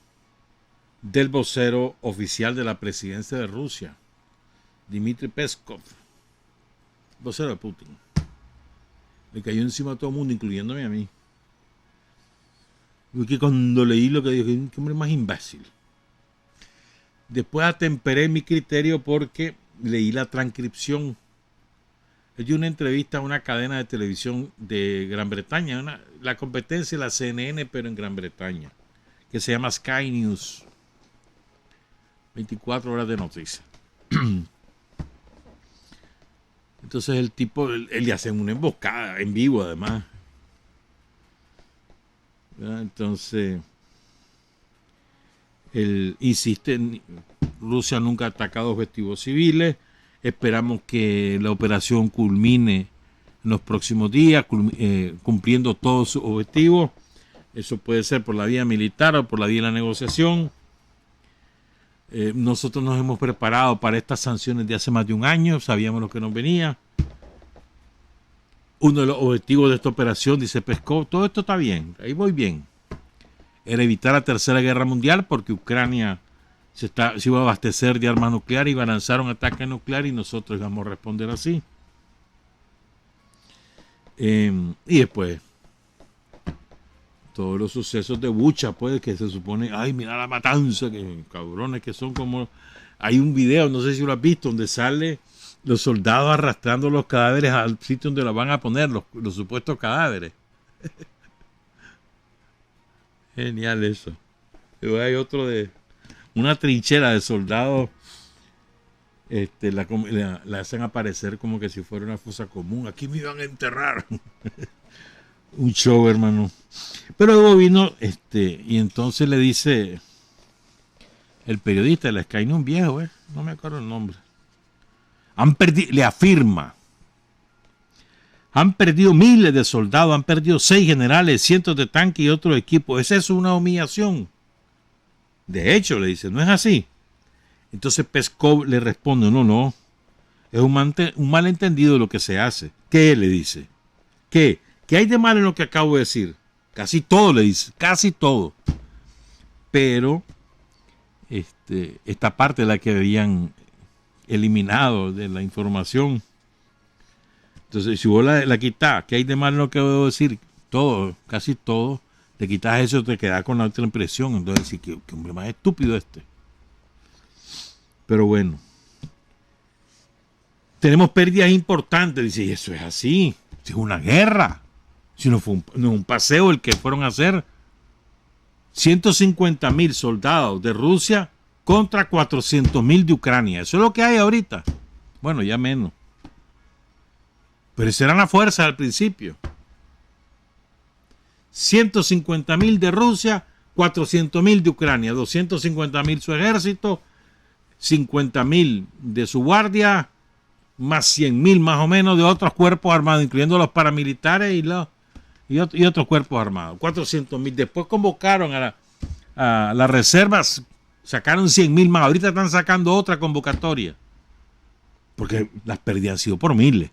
del vocero oficial de la presidencia de Rusia, Dmitry Peskov, vocero de Putin. Le cayó encima a todo el mundo, incluyéndome a mí. Porque cuando leí lo que dijo, qué hombre más imbécil. Después atemperé mi criterio porque leí la transcripción. Es de una entrevista a una cadena de televisión de Gran Bretaña, la competencia de la CNN, pero en Gran Bretaña, que se llama Sky News. 24 horas de noticias. Entonces el tipo, él le hace una emboscada en vivo además. Entonces, él insiste, Rusia nunca ha atacado objetivos civiles, esperamos que la operación culmine en los próximos días, cumpliendo todos sus objetivos. Eso puede ser por la vía militar o por la vía de la negociación. Nosotros nos hemos preparado para estas sanciones de hace más de un año, sabíamos lo que nos venía. Uno de los objetivos de esta operación, dice Peskov, todo esto está bien, ahí voy bien, era evitar la tercera guerra mundial, porque Ucrania se iba a abastecer de armas nucleares, iba a lanzar un ataque nuclear y nosotros íbamos a responder así. Y después todos los sucesos de Bucha, pues, que se supone, ay, mira la matanza, que cabrones que son como... Hay un video, no sé si lo has visto, donde sale los soldados arrastrando los cadáveres al sitio donde los van a poner, los supuestos cadáveres. Genial eso. Luego hay otro de una trinchera de soldados, la hacen aparecer como que si fuera una fosa común. Aquí me iban a enterrar. Un show, hermano. Pero luego vino, y entonces le dice el periodista de la Sky News, un viejo, no me acuerdo el nombre. Le afirma, han perdido miles de soldados, han perdido 6 generales, cientos de tanques y otros equipos. ¿Es eso una humillación? De hecho, le dice, ¿no es así? Entonces Peskov le responde, no, es un malentendido de lo que se hace. ¿Qué? Le dice. ¿Qué hay de mal en lo que acabo de decir? Casi todo, le dice, casi todo. Pero esta parte de la que habían eliminado de la información. Entonces, si vos la quitas, ¿qué hay de malo en lo que debo decir? Todo, casi todo, le quitas eso, te quedas con la otra impresión. Entonces, sí, que hombre más estúpido este. Pero bueno, tenemos pérdidas importantes. Dice, y eso es así, si es una guerra, si no fue no es un paseo el que fueron a hacer. 150,000 soldados de Rusia contra 400,000 de Ucrania. Eso es lo que hay ahorita. Bueno, ya menos. Pero esa era la fuerza al principio. 150,000 de Rusia, 400,000 de Ucrania, 250,000 su ejército, 50,000 de su guardia, más 100,000 más o menos de otros cuerpos armados, incluyendo los paramilitares y otros cuerpos armados. 400,000. Después convocaron a las reservas, sacaron 100,000 más. Ahorita están sacando otra convocatoria, porque las pérdidas han sido por miles.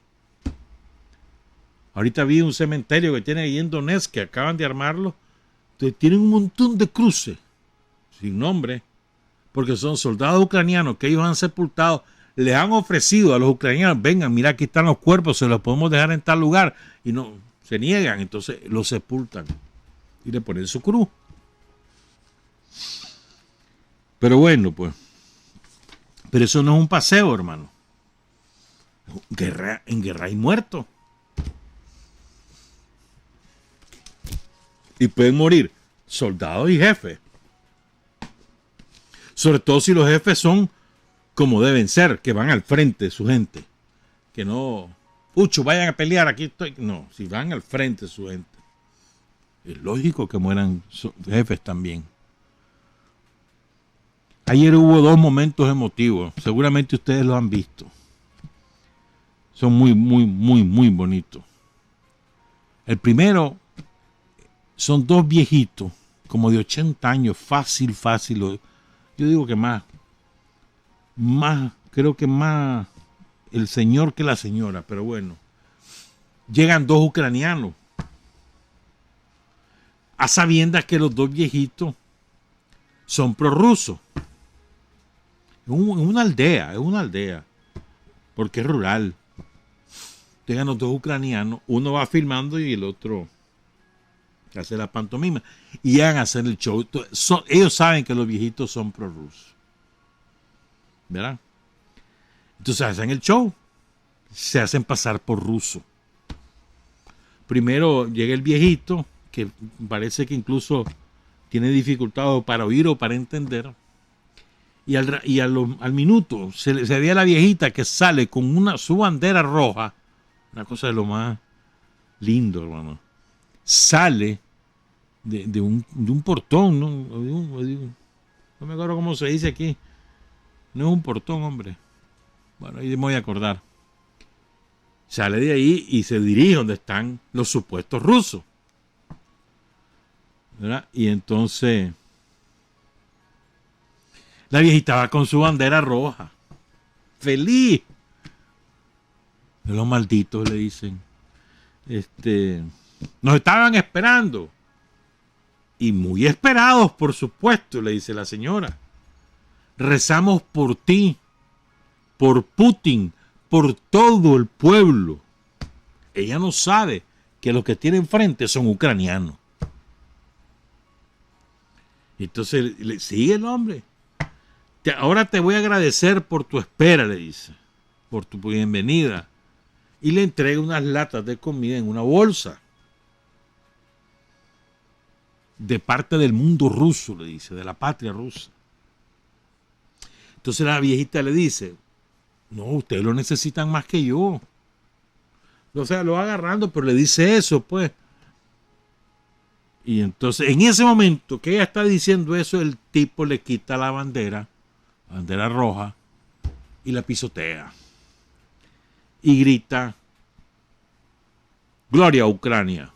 Ahorita vi un cementerio que tiene ahí en Donetsk, que acaban de armarlo. Entonces, tienen un montón de cruces sin nombre, porque son soldados ucranianos que ellos han sepultado. Les han ofrecido a los ucranianos, vengan, mira, aquí están los cuerpos, se los podemos dejar en tal lugar. Y no, se niegan, entonces los sepultan y le ponen su cruz. Pero bueno, pues. Pero eso no es un paseo, hermano. En guerra hay muertos. Y pueden morir soldados y jefes. Sobre todo si los jefes son como deben ser, que van al frente de su gente. Que no, pucho, vayan a pelear, aquí estoy. No, si van al frente de su gente. Es lógico que mueran jefes también. Ayer hubo 2 momentos emotivos. Seguramente ustedes los han visto. Son muy, muy, muy, muy bonitos. El primero son 2 viejitos, como de 80 años, fácil. Yo digo que más, creo que más el señor que la señora, pero bueno. Llegan 2 ucranianos, a sabiendas que los 2 viejitos son prorrusos. Es una aldea, porque es rural. Llegan los 2 ucranianos, uno va filmando y el otro hace la pantomima. Y llegan a hacer el show. Ellos saben que los viejitos son prorrusos. ¿Verdad? Entonces hacen el show. Se hacen pasar por ruso. Primero llega el viejito, que parece que incluso tiene dificultad para oír o para entender. Y al minuto se ve a la viejita que sale con su bandera roja. Una cosa de lo más lindo, hermano. Sale de un portón, ¿no? No me acuerdo cómo se dice aquí. No es un portón, hombre. Bueno, ahí me voy a acordar. Sale de ahí y se dirige donde están los supuestos rusos. ¿Verdad? Y entonces la viejita va con su bandera roja. ¡Feliz! De los malditos, le dicen. Nos estaban esperando. Y muy esperados, por supuesto, le dice la señora. Rezamos por ti, por Putin, por todo el pueblo. Ella no sabe que los que tiene enfrente son ucranianos. Entonces le sigue el hombre. Ahora te voy a agradecer por tu espera, le dice, por tu bienvenida. Y le entrega unas latas de comida en una bolsa. De parte del mundo ruso, le dice, de la patria rusa. Entonces la viejita le dice, no, ustedes lo necesitan más que yo. O sea, lo va agarrando, pero le dice eso, pues. Y entonces, en ese momento que ella está diciendo eso, el tipo le quita la bandera roja, y la pisotea. Y grita, ¡Gloria a Ucrania!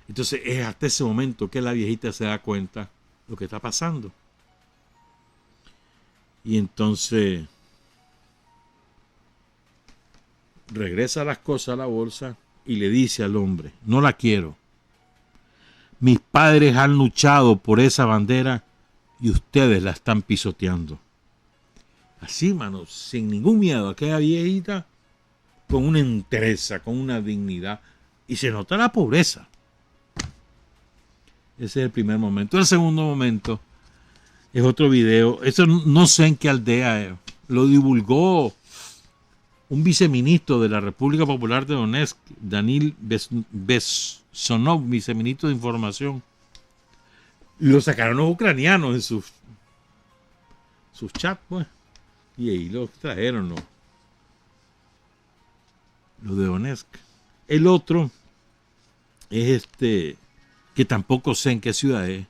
Entonces es hasta ese momento que la viejita se da cuenta de lo que está pasando. Y entonces regresa las cosas a la bolsa y le dice al hombre, no la quiero. Mis padres han luchado por esa bandera y ustedes la están pisoteando. Así, mano, sin ningún miedo. Aquella viejita con una entereza, con una dignidad. Y se nota la pobreza. Ese es el primer momento. El segundo momento es otro video. Eso no sé en qué aldea es. Lo divulgó un viceministro de la República Popular de Donetsk, Danil Besonov, viceministro de Información. Y lo sacaron los ucranianos en sus chats, pues. Y ahí lo trajeron los de Donetsk. El otro es que tampoco sé en qué ciudad es.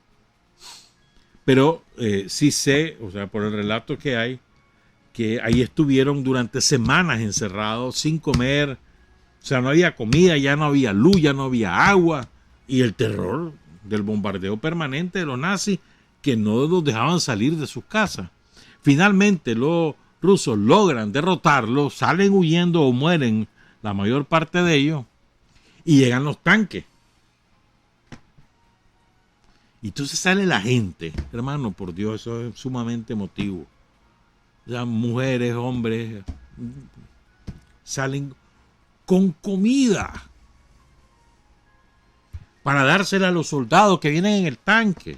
Pero sí sé, o sea, por el relato que hay, que ahí estuvieron durante semanas encerrados, sin comer. O sea, no había comida, ya no había luz, ya no había agua. Y el terror del bombardeo permanente de los nazis, que no los dejaban salir de sus casas. Finalmente los rusos logran derrotarlos, salen huyendo o mueren la mayor parte de ellos, y llegan los tanques. Y entonces sale la gente, hermano, por Dios, eso es sumamente emotivo. Ya mujeres, hombres, salen con comida para dársela a los soldados que vienen en el tanque.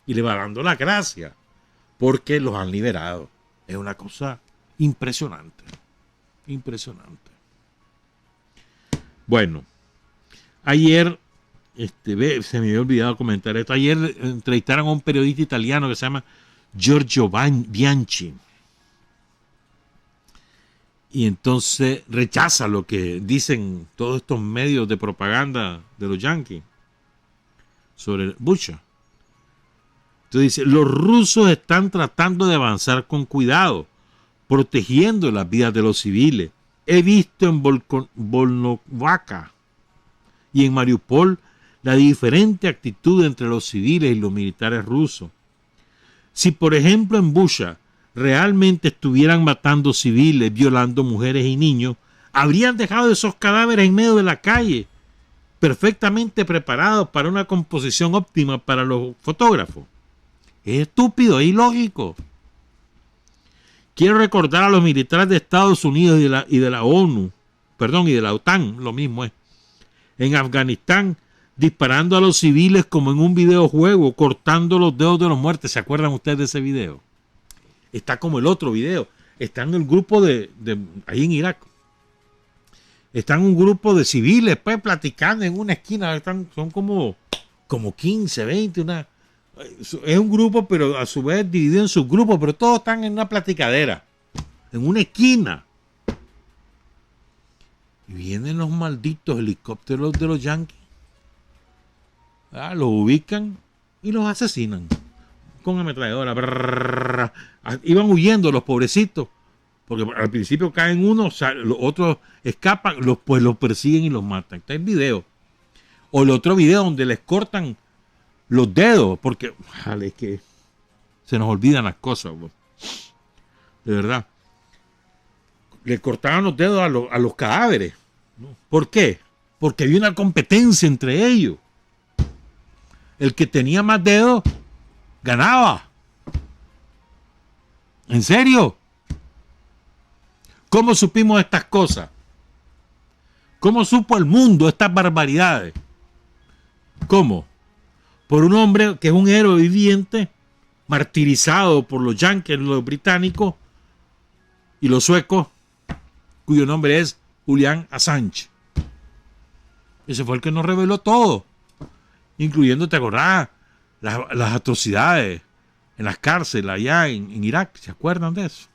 Y le va dando la gracia, porque los han liberado. Es una cosa impresionante. Impresionante. Bueno, ayer, se me había olvidado comentar esto. Ayer entrevistaron a un periodista italiano que se llama Giorgio Bianchi. Y entonces rechaza lo que dicen todos estos medios de propaganda de los yanquis sobre Bucha. Entonces dice, los rusos están tratando de avanzar con cuidado, protegiendo las vidas de los civiles. He visto en Volnovaka y en Mariupol la diferente actitud entre los civiles y los militares rusos. Si, por ejemplo, en Bucha realmente estuvieran matando civiles, violando mujeres y niños, habrían dejado esos cadáveres en medio de la calle, perfectamente preparados para una composición óptima para los fotógrafos. Es estúpido, es ilógico. Quiero recordar a los militares de Estados Unidos y de la ONU, y de la OTAN, lo mismo es, en Afganistán, disparando a los civiles como en un videojuego, cortando los dedos de los muertos. ¿Se acuerdan ustedes de ese video? Está como el otro video. Está en el grupo ahí en Irak. Están un grupo de civiles, pues, platicando en una esquina. Son como 15, 20, es un grupo, pero a su vez dividido en subgrupos, pero todos están en una platicadera, en una esquina. Y vienen los malditos helicópteros de los yanquis. Los ubican y los asesinan con ametralladora. Iban huyendo los pobrecitos, porque al principio caen unos, los otros escapan, pues los persiguen y los matan. Está el video. O el otro video donde les cortan los dedos, porque es que se nos olvidan las cosas, bro. De verdad. Le cortaban los dedos a los cadáveres. ¿Por qué? Porque había una competencia entre ellos. El que tenía más dedos ganaba. ¿En serio? ¿Cómo supimos estas cosas? ¿Cómo supo el mundo estas barbaridades? ¿Cómo? Por un hombre que es un héroe viviente, martirizado por los yanquis, los británicos y los suecos, cuyo nombre es Julian Assange. Ese fue el que nos reveló todo, incluyendo, ¿te acordás? Las atrocidades en las cárceles allá en Irak. ¿Se acuerdan de eso?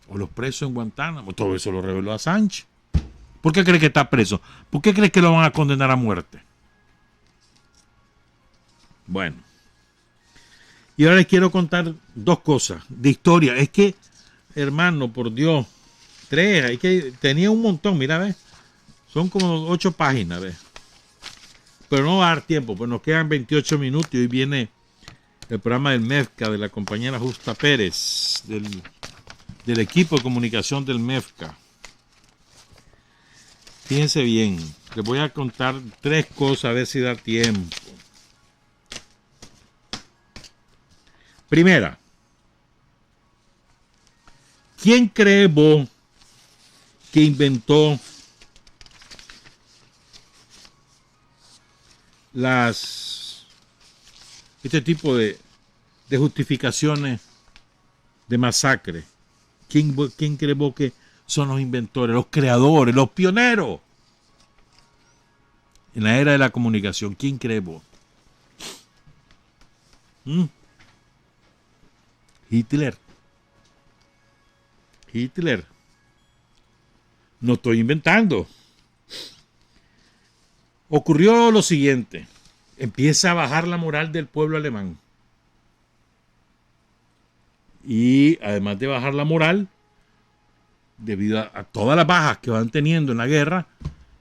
O los presos en Guantánamo. Todo eso lo reveló Assange. ¿Por qué cree que está preso? ¿Por qué cree que lo van a condenar a muerte? Bueno, y ahora les quiero contar dos cosas de historia. Es que, hermano, por Dios, tenía un montón, mira, ¿ves? Son como 8 páginas, ¿ves? Pero no va a dar tiempo, pues nos quedan 28 minutos y hoy viene el programa del MEFCA, de la compañera Justa Pérez, del equipo de comunicación del MEFCA. Fíjense bien, les voy a contar 3 cosas, a ver si da tiempo. Primera, ¿quién cree vos que inventó este tipo de justificaciones de masacre? ¿Quién cree vos que son los inventores, los creadores, los pioneros en la era de la comunicación? ¿Quién cree vos? Hitler. No estoy inventando. Ocurrió lo siguiente. Empieza a bajar la moral del pueblo alemán. Y además de bajar la moral, debido a todas las bajas que van teniendo en la guerra,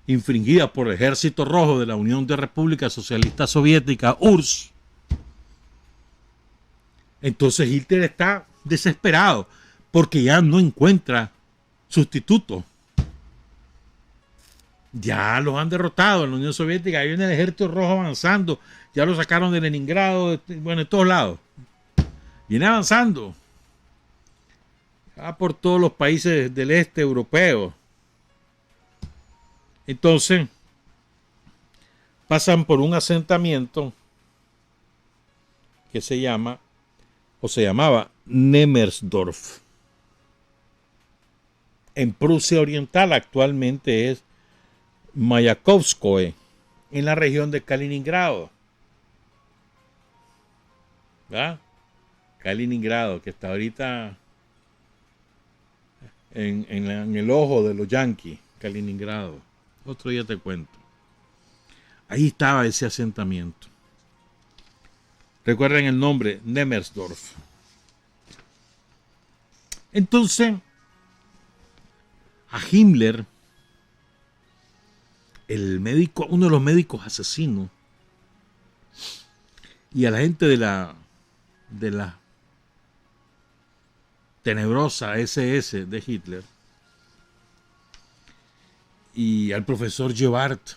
infringidas por el Ejército Rojo de la Unión de Repúblicas Socialistas Soviéticas, URSS, entonces Hitler está desesperado porque ya no encuentra sustitutos. Ya los han derrotado en la Unión Soviética, hay un Ejército Rojo avanzando, ya lo sacaron de Leningrado, bueno, de todos lados. Viene avanzando por todos los países del este europeo. Entonces, pasan por un asentamiento que se llamaba Nemmersdorf. En Prusia Oriental actualmente es Mayakovskoye, en la región de Kaliningrado. ¿Verdad? Kaliningrado, que está ahorita en el ojo de los yanquis. Kaliningrado. Otro día te cuento. Ahí estaba ese asentamiento. Recuerden el nombre, Nemmersdorf. Entonces, a Himmler, el médico, uno de los médicos asesinos, y a la gente de la tenebrosa SS de Hitler, y al profesor Jobart,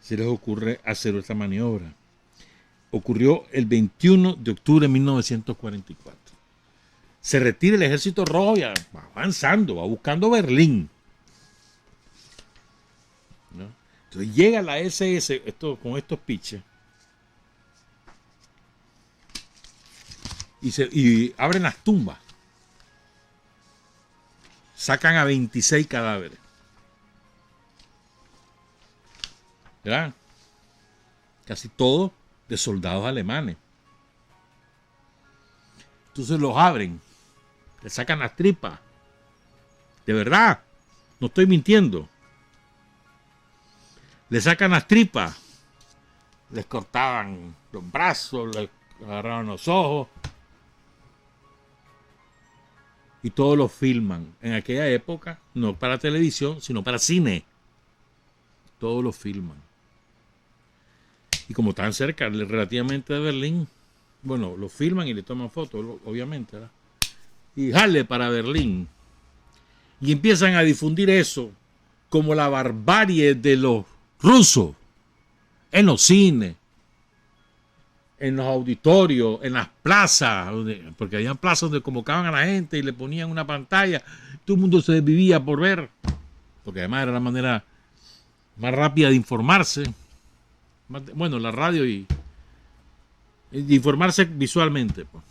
se les ocurre hacer esta maniobra. Ocurrió el 21 de octubre de 1944. Se retira el Ejército Rojo y va avanzando, va buscando Berlín. ¿No? Entonces llega la SS con estos piches y abren las tumbas. Sacan a 26 cadáveres. ¿Verdad? Casi todos de soldados alemanes. Entonces los abren, le sacan las tripas. De verdad, no estoy mintiendo. Le sacan las tripas, les cortaban los brazos, les agarraban los ojos y todos lo filman. En aquella época, no para televisión, sino para cine. Todos lo filman. Y como están cerca relativamente de Berlín, bueno, lo filman y le toman fotos, obviamente, ¿verdad? Y jale para Berlín. Y empiezan a difundir eso como la barbarie de los rusos en los cines, en los auditorios, en las plazas, porque había plazas donde convocaban a la gente y le ponían una pantalla. Todo el mundo se desvivía por ver, porque además era la manera más rápida de informarse. Bueno, la radio y de informarse visualmente, pues.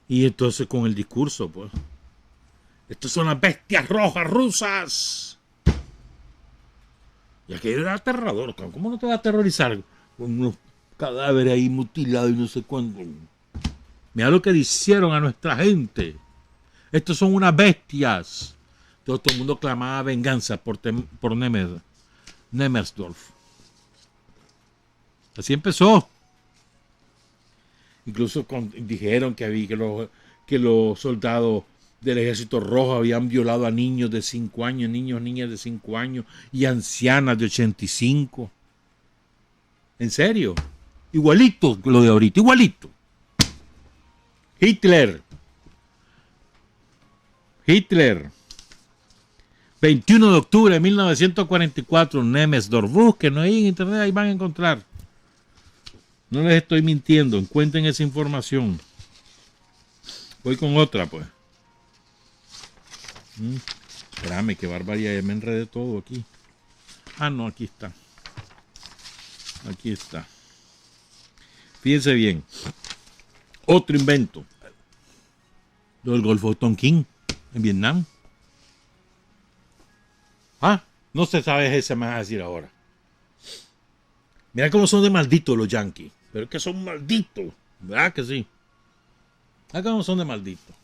Y entonces con el discurso, pues, estos son las bestias rojas rusas. Y aquello era aterrador. ¿Cómo no te va a aterrorizar con unos cadáveres ahí mutilados y no sé cuánto? Mira lo que le hicieron a nuestra gente. Estos son unas bestias. Todo el mundo clamaba venganza por Nemmersdorf. Así empezó. Incluso dijeron que los soldados del Ejército Rojo habían violado a niños de 5 años, niñas de 5 años y ancianas de 85. ¿En serio? Igualito lo de ahorita, igualito. Hitler. 21 de octubre de 1944, Nemmersdorf. Busquen ahí en internet, ahí van a encontrar. No les estoy mintiendo. Encuentren esa información. Voy con otra, pues. Espérame, qué barbaridad. Ya me enredé todo aquí. Ah, no, aquí está. Aquí está. Fíjense bien. Otro invento. Lo del Golfo de Tonkin en Vietnam. Ah, no se sabe ese me vas a decir ahora. Mira cómo son de malditos los yanquis. Pero es que son malditos. ¿Verdad que sí? Mira cómo son de malditos.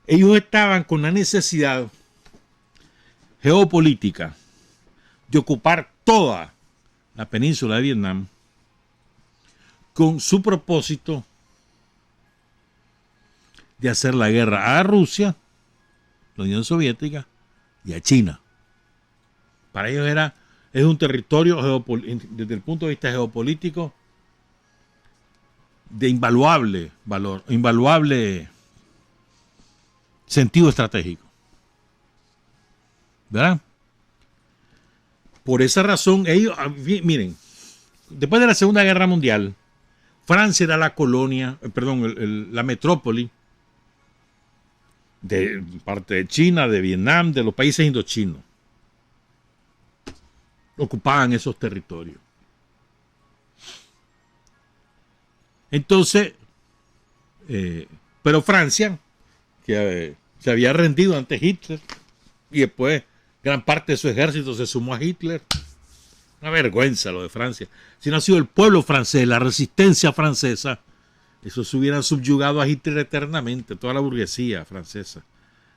Ellos estaban con la necesidad geopolítica de ocupar toda la península de Vietnam con su propósito de hacer la guerra a Rusia, la Unión Soviética y a China. Para ellos es un territorio desde el punto de vista geopolítico de invaluable valor, invaluable sentido estratégico. ¿Verdad? Por esa razón, ellos, miren, después de la Segunda Guerra Mundial, Francia era la colonia, la metrópoli de parte de China, de Vietnam, de los países indochinos. Ocupaban esos territorios. Entonces, pero Francia, que se había rendido ante Hitler, y después gran parte de su ejército se sumó a Hitler. Una vergüenza lo de Francia. Si no ha sido el pueblo francés, la resistencia francesa, eso se hubieran subyugado a Hitler eternamente, toda la burguesía francesa,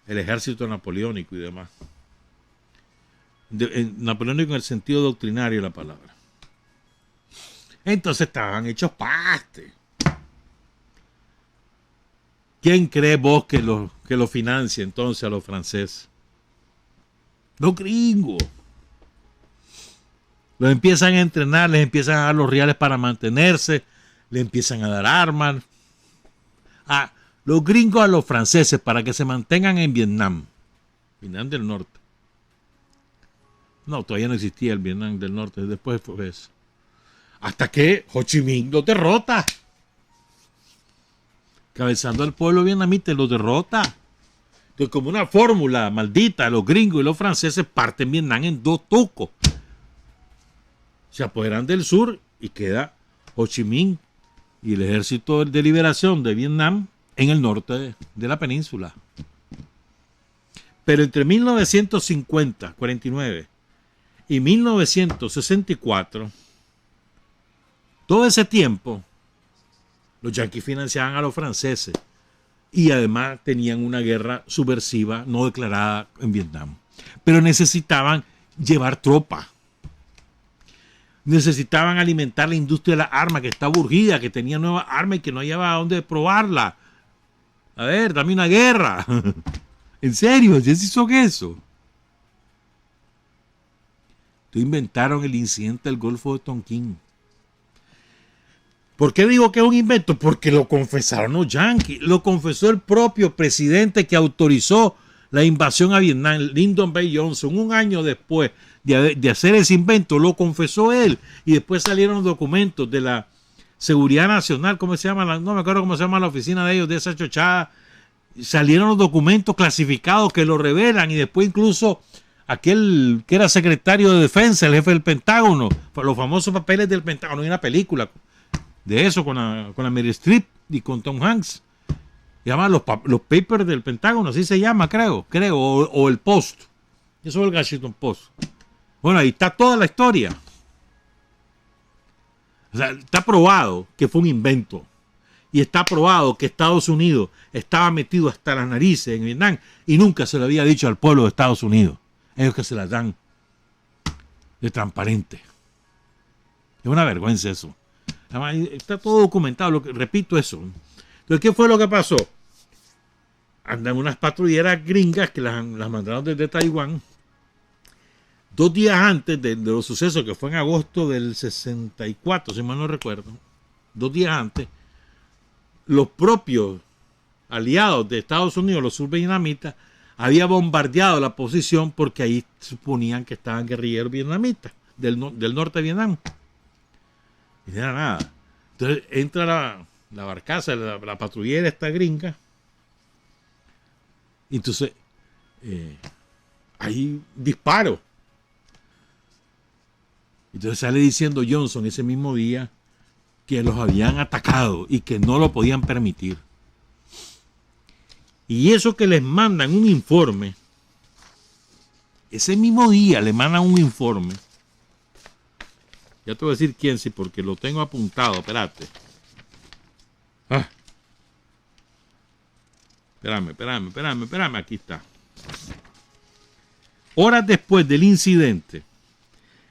el ejército napoleónico y demás. Napoleónico en el sentido doctrinario de la palabra. Entonces estaban hechos paste. ¿Quién cree vos que lo financia entonces a los franceses? Los gringos. Los empiezan a entrenar, les empiezan a dar los reales para mantenerse, les empiezan a dar armas. Los gringos a los franceses para que se mantengan en Vietnam del Norte. No, todavía no existía el Vietnam del Norte, después fue eso. Hasta que Ho Chi Minh los derrota. Cabezando al pueblo vietnamita, los derrota. Entonces, como una fórmula maldita, los gringos y los franceses parten Vietnam en dos tucos. Se apoderan del sur y queda Ho Chi Minh y el ejército de liberación de Vietnam en el norte de la península. Pero entre 1950, 49 y 1964, todo ese tiempo, los yanquis financiaban a los franceses y además tenían una guerra subversiva no declarada en Vietnam. Pero necesitaban llevar tropas. Necesitaban alimentar la industria de las armas, que estaba urgida, que tenía nuevas armas y que no hallaba a dónde probarla. A ver, dame una guerra. En serio, ¿ya se hizo eso? Entonces inventaron el incidente del Golfo de Tonkin. ¿Por qué digo que es un invento? Porque lo confesaron los yanquis. Lo confesó el propio presidente que autorizó la invasión a Vietnam, Lyndon B. Johnson, un año después de hacer ese invento, lo confesó él. Y después salieron los documentos de la Seguridad Nacional, ¿cómo se llama? No me acuerdo cómo se llama la oficina de ellos, de esa chochada. Salieron los documentos clasificados que lo revelan y después incluso aquel que era secretario de defensa, el jefe del Pentágono, los famosos papeles del Pentágono, hay una película de eso con la Meryl Streep y con Tom Hanks. Se llama los papers del Pentágono, así se llama, creo, o el Post. Eso es el Washington Post. Bueno, ahí está toda la historia. O sea, está probado que fue un invento. Y está probado que Estados Unidos estaba metido hasta las narices en Vietnam y nunca se lo había dicho al pueblo de Estados Unidos. Ellos que se las dan de transparente. Es una vergüenza eso. Además, está todo documentado, repito eso. Entonces, ¿qué fue lo que pasó? Andan unas patrulleras gringas que las mandaron desde Taiwán 2 días antes de los sucesos, que fue en agosto del 64, si mal no recuerdo. 2 días antes, los propios aliados de Estados Unidos, los survietnamitas, habían bombardeado la posición porque ahí suponían que estaban guerrilleros vietnamitas del norte de Vietnam. Y no era nada. Entonces entra la barcaza, la patrullera esta gringa. Y entonces hay disparo. Entonces sale diciendo Johnson ese mismo día que los habían atacado y que no lo podían permitir. Y eso que les mandan un informe, ese mismo día le mandan un informe. Ya te voy a decir quién, sí, porque lo tengo apuntado, espérate. Espérame, aquí está. Horas después del incidente,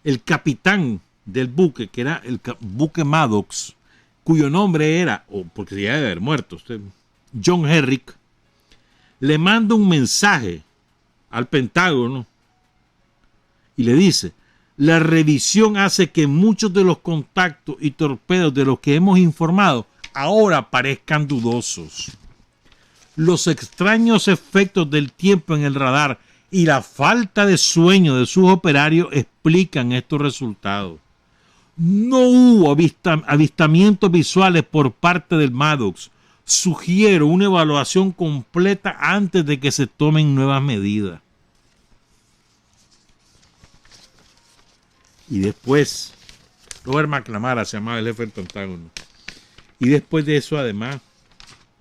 el capitán del buque, que era el buque Maddox, cuyo nombre era, o porque se debe haber muerto, John Herrick, le manda un mensaje al Pentágono y le dice: la revisión hace que muchos de los contactos y torpedos de los que hemos informado ahora parezcan dudosos. Los extraños efectos del tiempo en el radar y la falta de sueño de sus operarios explican estos resultados. No hubo avistamientos visuales por parte del Maddox. Sugiero una evaluación completa antes de que se tomen nuevas medidas. Y después, Robert McNamara se llamaba el jefe del Pentágono. Y después de eso, además,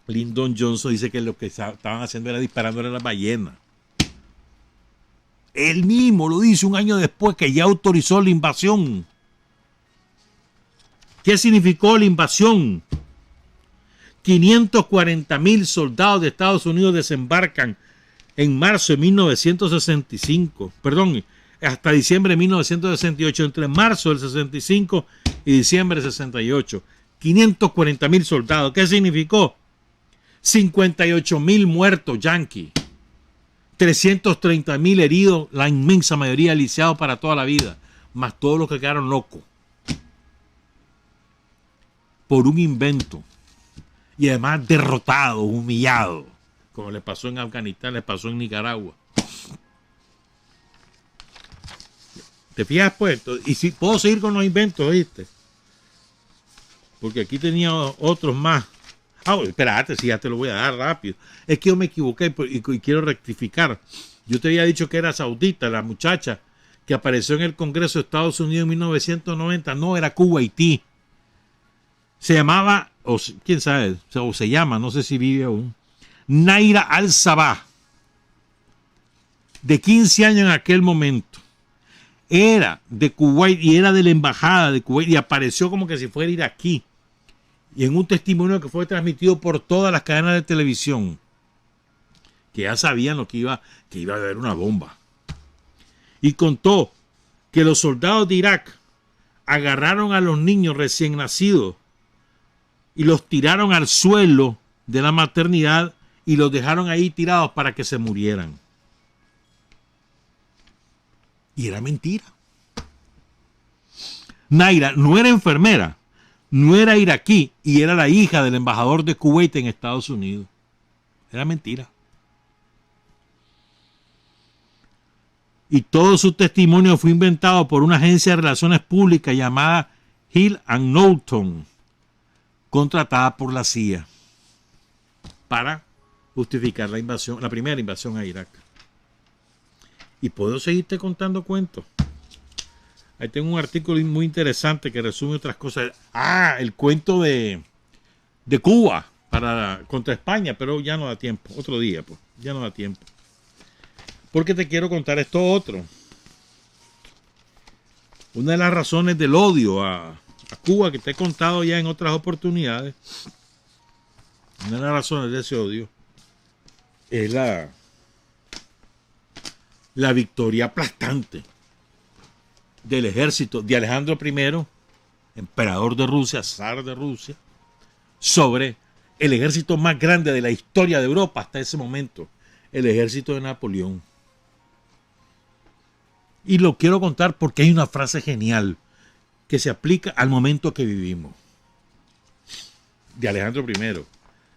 Lyndon Johnson dice que lo que estaban haciendo era disparándole a las ballenas. Él mismo lo dice un año después, que ya autorizó la invasión. ¿Qué significó la invasión? 540,000 soldados de Estados Unidos desembarcan en marzo de 1965. Perdón, hasta diciembre de 1968. Entre marzo del 65 y diciembre del 68. 540,000 soldados. ¿Qué significó? 58,000 muertos yanquis. 330,000 heridos, la inmensa mayoría lisiados para toda la vida, más todos los que quedaron locos por un invento, y además derrotados, humillados, como les pasó en Afganistán, les pasó en Nicaragua. ¿Te fijas, pues? Y si puedo seguir con los inventos, ¿viste? Porque aquí tenía otros más. Espérate, si ya te lo voy a dar rápido. Es que yo me equivoqué y quiero rectificar. Yo te había dicho que era saudita, la muchacha que apareció en el Congreso de Estados Unidos en 1990. No, era Kuwaití. Se llamaba, o quién sabe, o se llama, no sé si vive aún, Naira Al-Sabah, de 15 años en aquel momento. Era de Kuwait y era de la embajada de Kuwait y apareció como que si fuera iraquí. Y en un testimonio que fue transmitido por todas las cadenas de televisión, que ya sabían lo que iba a haber una bomba. Y contó que los soldados de Irak agarraron a los niños recién nacidos y los tiraron al suelo de la maternidad y los dejaron ahí tirados para que se murieran. Y era mentira. Naira no era enfermera, no era iraquí y era la hija del embajador de Kuwait en Estados Unidos. Era mentira. Y todo su testimonio fue inventado por una agencia de relaciones públicas llamada Hill & Knowlton, contratada por la CIA para justificar la invasión, la primera invasión a Irak. Y puedo seguirte contando cuentos. Ahí tengo un artículo muy interesante que resume otras cosas. El cuento de Cuba contra España, pero ya no da tiempo. Otro día, pues. Ya no da tiempo. Porque te quiero contar esto otro. Una de las razones del odio a Cuba, que te he contado ya en otras oportunidades, una de las razones de ese odio es la victoria aplastante del ejército de Alejandro I, emperador de Rusia, zar de Rusia, sobre el ejército más grande de la historia de Europa hasta ese momento, el ejército de Napoleón. Y lo quiero contar porque hay una frase genial que se aplica al momento que vivimos, de Alejandro I.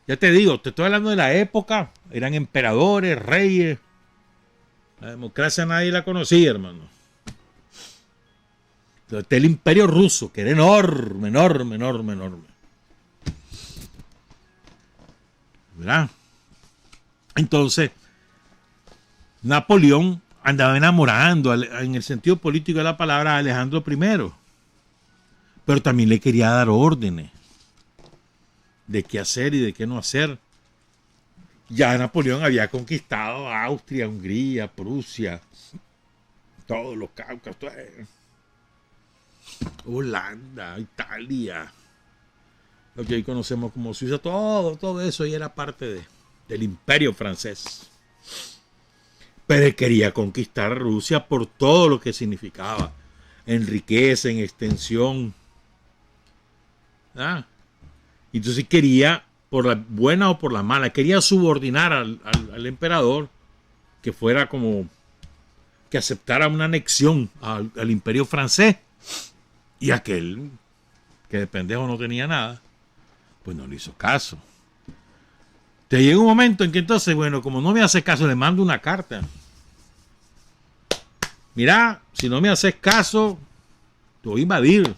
Ya te digo, te estoy hablando de la época, eran emperadores, reyes, la democracia nadie la conocía, hermano. Está el Imperio Ruso, que era enorme, enorme, enorme, enorme. ¿Verdad? Entonces, Napoleón andaba enamorando, en el sentido político de la palabra, a Alejandro I. Pero también le quería dar órdenes de qué hacer y de qué no hacer. Ya Napoleón había conquistado Austria, Hungría, Prusia, todos los Cáucasos, Holanda, Italia, lo que hoy conocemos como Suiza, todo eso y era parte del Imperio francés. Pero él quería conquistar Rusia por todo lo que significaba, en riqueza, en extensión. Entonces quería, por la buena o por la mala, quería subordinar al emperador, que fuera como que aceptara una anexión al Imperio francés. Y aquel, que de pendejo no tenía nada, pues no le hizo caso. Te llega un momento en que entonces, bueno, como no me hace caso, le mando una carta. Mira, si no me haces caso, te voy a invadir.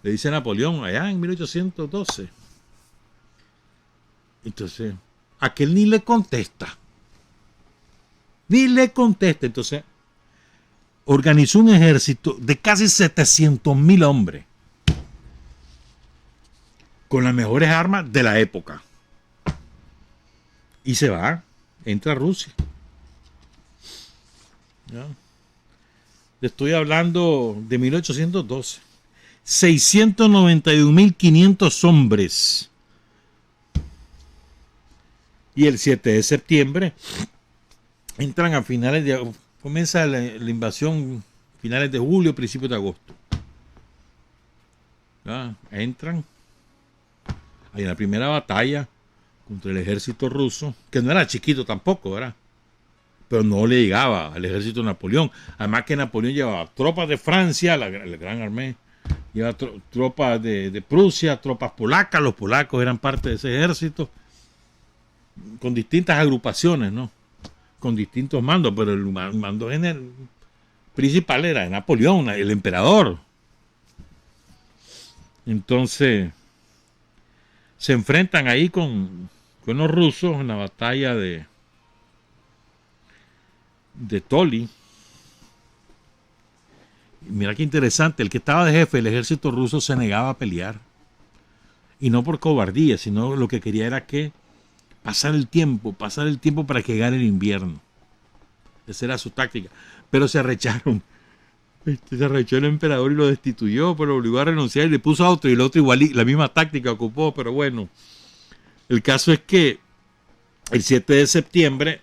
Le dice Napoleón allá en 1812. Entonces, aquel ni le contesta. Ni le contesta. Entonces, organizó un ejército de casi 700,000 hombres. Con las mejores armas de la época. Y se va. Entra a Rusia. ¿Ya? Estoy hablando de 1812. 691,500 hombres. Y el 7 de septiembre entran a finales de... Comienza la invasión finales de julio, principios de agosto. ¿Ya? Entran. Hay una primera batalla contra el ejército ruso, que no era chiquito tampoco, ¿verdad? Pero no le llegaba al ejército de Napoleón. Además que Napoleón llevaba tropas de Francia, la gran armée, llevaba tropas de Prusia, tropas polacas. Los polacos eran parte de ese ejército, con distintas agrupaciones, ¿no? Con distintos mandos, pero el mando principal era de Napoleón, el emperador. Entonces, se enfrentan ahí con los rusos en la batalla de Toli. Mira qué interesante, el que estaba de jefe del ejército ruso se negaba a pelear. Y no por cobardía, sino lo que quería era que pasar el tiempo para que llegara el invierno. Esa era su táctica. Pero se arrecharon. Se arrechó el emperador y lo destituyó, pero lo obligó a renunciar y le puso a otro. Y el otro igual la misma táctica ocupó, pero bueno. El caso es que el 7 de septiembre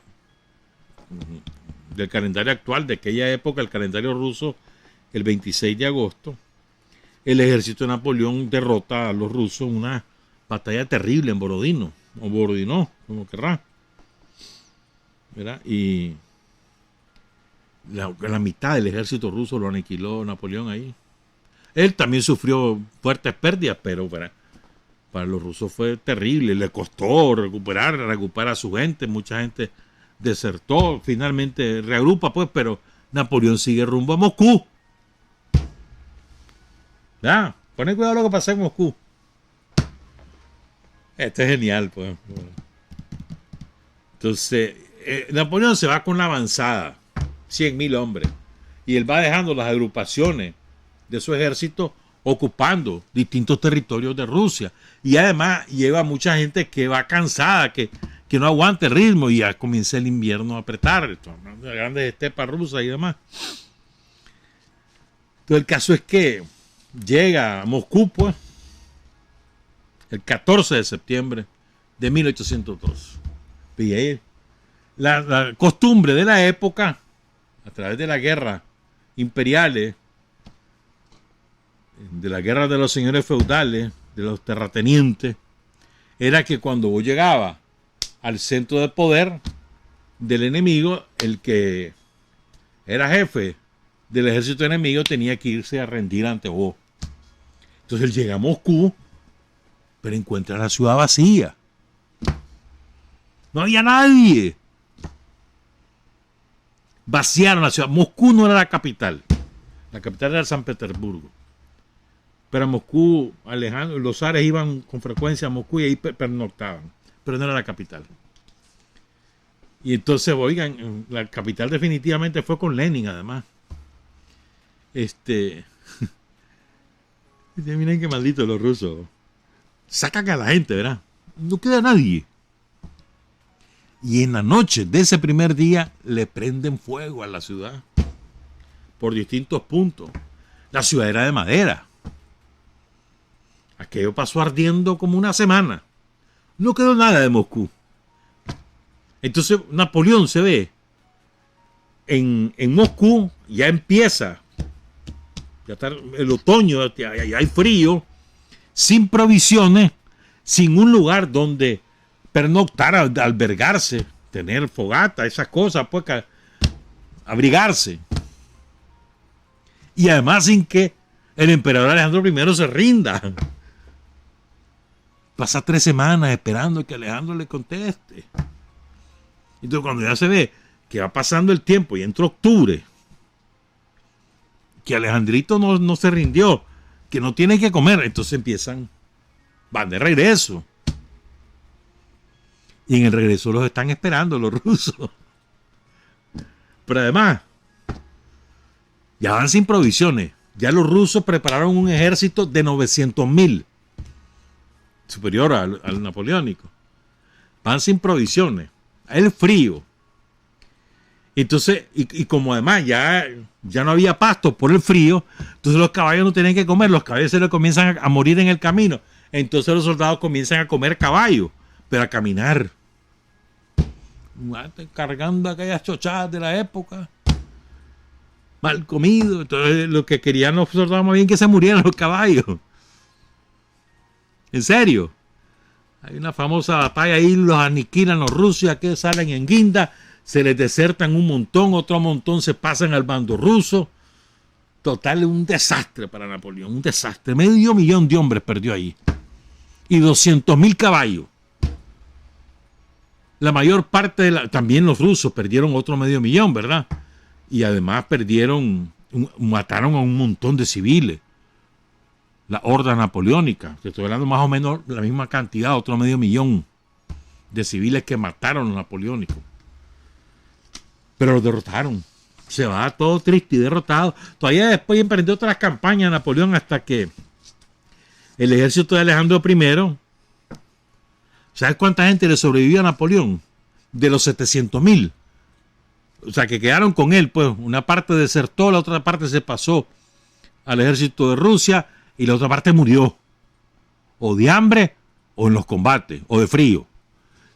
del calendario actual, de aquella época, el calendario ruso, el 26 de agosto, el ejército de Napoleón derrota a los rusos en una batalla terrible en Borodino, o Borodino, como querrá, ¿verdad? Y la mitad del ejército ruso lo aniquiló Napoleón ahí. Él también sufrió fuertes pérdidas, pero para los rusos fue terrible. Le costó recuperar a su gente. Mucha gente desertó. Finalmente reagrupa, pues, pero Napoleón sigue rumbo a Moscú. ¿Ya? Ponen cuidado lo que pasa en Moscú. Esto es genial, pues. Entonces, Napoleón se va con la avanzada, 100,000 hombres, y él va dejando las agrupaciones de su ejército ocupando distintos territorios de Rusia, y además lleva mucha gente que va cansada, que no aguanta el ritmo, y ya comienza el invierno a apretar, las grandes estepas rusas y demás. Entonces el caso es que llega a Moscú, pues, el 14 de septiembre de 1802. Y ahí, la costumbre de la época, a través de la guerra imperiales, de la guerra de los señores feudales, de los terratenientes, era que cuando vos llegabas al centro de poder del enemigo, el que era jefe del ejército enemigo tenía que irse a rendir ante vos. Entonces él llega a Moscú, pero encuentra la ciudad vacía. No había nadie. Vaciaron la ciudad. Moscú no era la capital. La capital era San Petersburgo. Pero a Moscú, los zares iban con frecuencia a Moscú y ahí pernoctaban. Pero no era la capital. Y entonces, oigan, la capital definitivamente fue con Lenin, además. Miren qué malditos los rusos. Sacan a la gente, ¿verdad? No queda nadie. Y en la noche de ese primer día le prenden fuego a la ciudad. Por distintos puntos. La ciudad era de madera. Aquello pasó ardiendo como una semana. No quedó nada de Moscú. Entonces Napoleón se ve en Moscú, ya empieza, ya está el otoño, ya hay frío, sin provisiones, sin un lugar donde pernoctar, albergarse, tener fogata, esas cosas, pues abrigarse. Y además sin que el emperador Alejandro I se rinda. Pasa 3 semanas esperando que Alejandro le conteste. Entonces cuando ya se ve que va pasando el tiempo y entra octubre, que Alejandrito no se rindió, que no tiene que comer, entonces van de regreso. Y en el regreso los están esperando los rusos. Pero además, ya van sin provisiones. Ya los rusos prepararon un ejército de 900.000, superior al napoleónico. Van sin provisiones. El frío. Entonces, y como además ya no había pasto por el frío, entonces los caballos no tenían que comer, los caballos se les comienzan a morir en el camino. Entonces los soldados comienzan a comer caballo, pero a caminar. Cargando aquellas chochadas de la época. Mal comido. Entonces lo que querían los soldados más bien que se murieran los caballos. En serio. Hay una famosa batalla ahí, los aniquilan los rusos, que salen en guinda, se les desertan un montón, otro montón se pasan al bando ruso. Total, un desastre para Napoleón, un desastre. 500.000 de hombres perdió ahí. Y 200.000 caballos. La mayor parte también los rusos perdieron otro 500.000, ¿verdad? Y además mataron a un montón de civiles. La horda napoleónica, te estoy hablando más o menos la misma cantidad, otro 500.000 de civiles que mataron a los napoleónicos. Pero los derrotaron. Se va todo triste y derrotado. Todavía después emprendió otras campañas Napoleón hasta que el ejército de Alejandro I. ¿Sabes cuánta gente le sobrevivió a Napoleón? De los 700.000. O sea, que quedaron con él, pues una parte desertó, la otra parte se pasó al ejército de Rusia y la otra parte murió. O de hambre, o en los combates, o de frío. O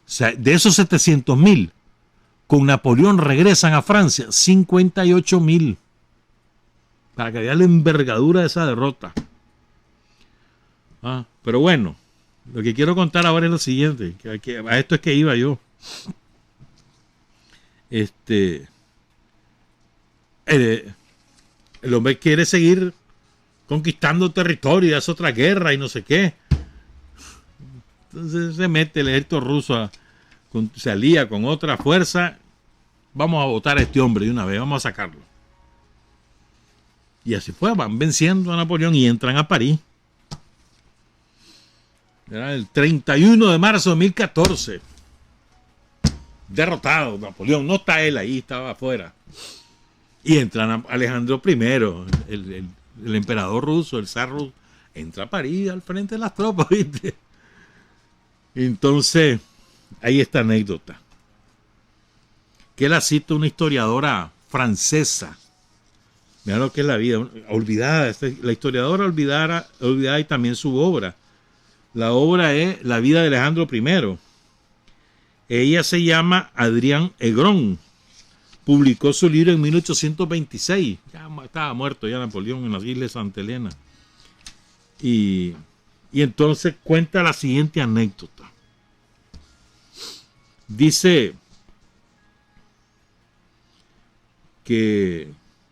sea, de esos 700.000, con Napoleón regresan a Francia 58.000. Para que vean la envergadura de esa derrota. Pero bueno, lo que quiero contar ahora es lo siguiente. Que a esto es que iba yo. El hombre quiere seguir conquistando territorio y hace otra guerra y no sé qué. Entonces se mete el ejército ruso, se alía con otra fuerza. Vamos a votar a este hombre de una vez, vamos a sacarlo. Y así fue, van venciendo a Napoleón y entran a París. Era el 31 de marzo de 1014. Derrotado Napoleón, no está él ahí, estaba afuera. Y entran Alejandro I, el emperador ruso, el zar ruso, entra a París al frente de las tropas, ¿viste? Entonces, hay esta anécdota, que la cita una historiadora francesa. Mira lo que es la vida, olvidada, la historiadora olvidada y también su obra. La obra es La vida de Alejandro I. Ella se llama Adrienne Aigrón. Publicó su libro en 1826. Ya estaba muerto ya Napoleón en las islas de Santa Elena. Y entonces cuenta la siguiente anécdota. Dice que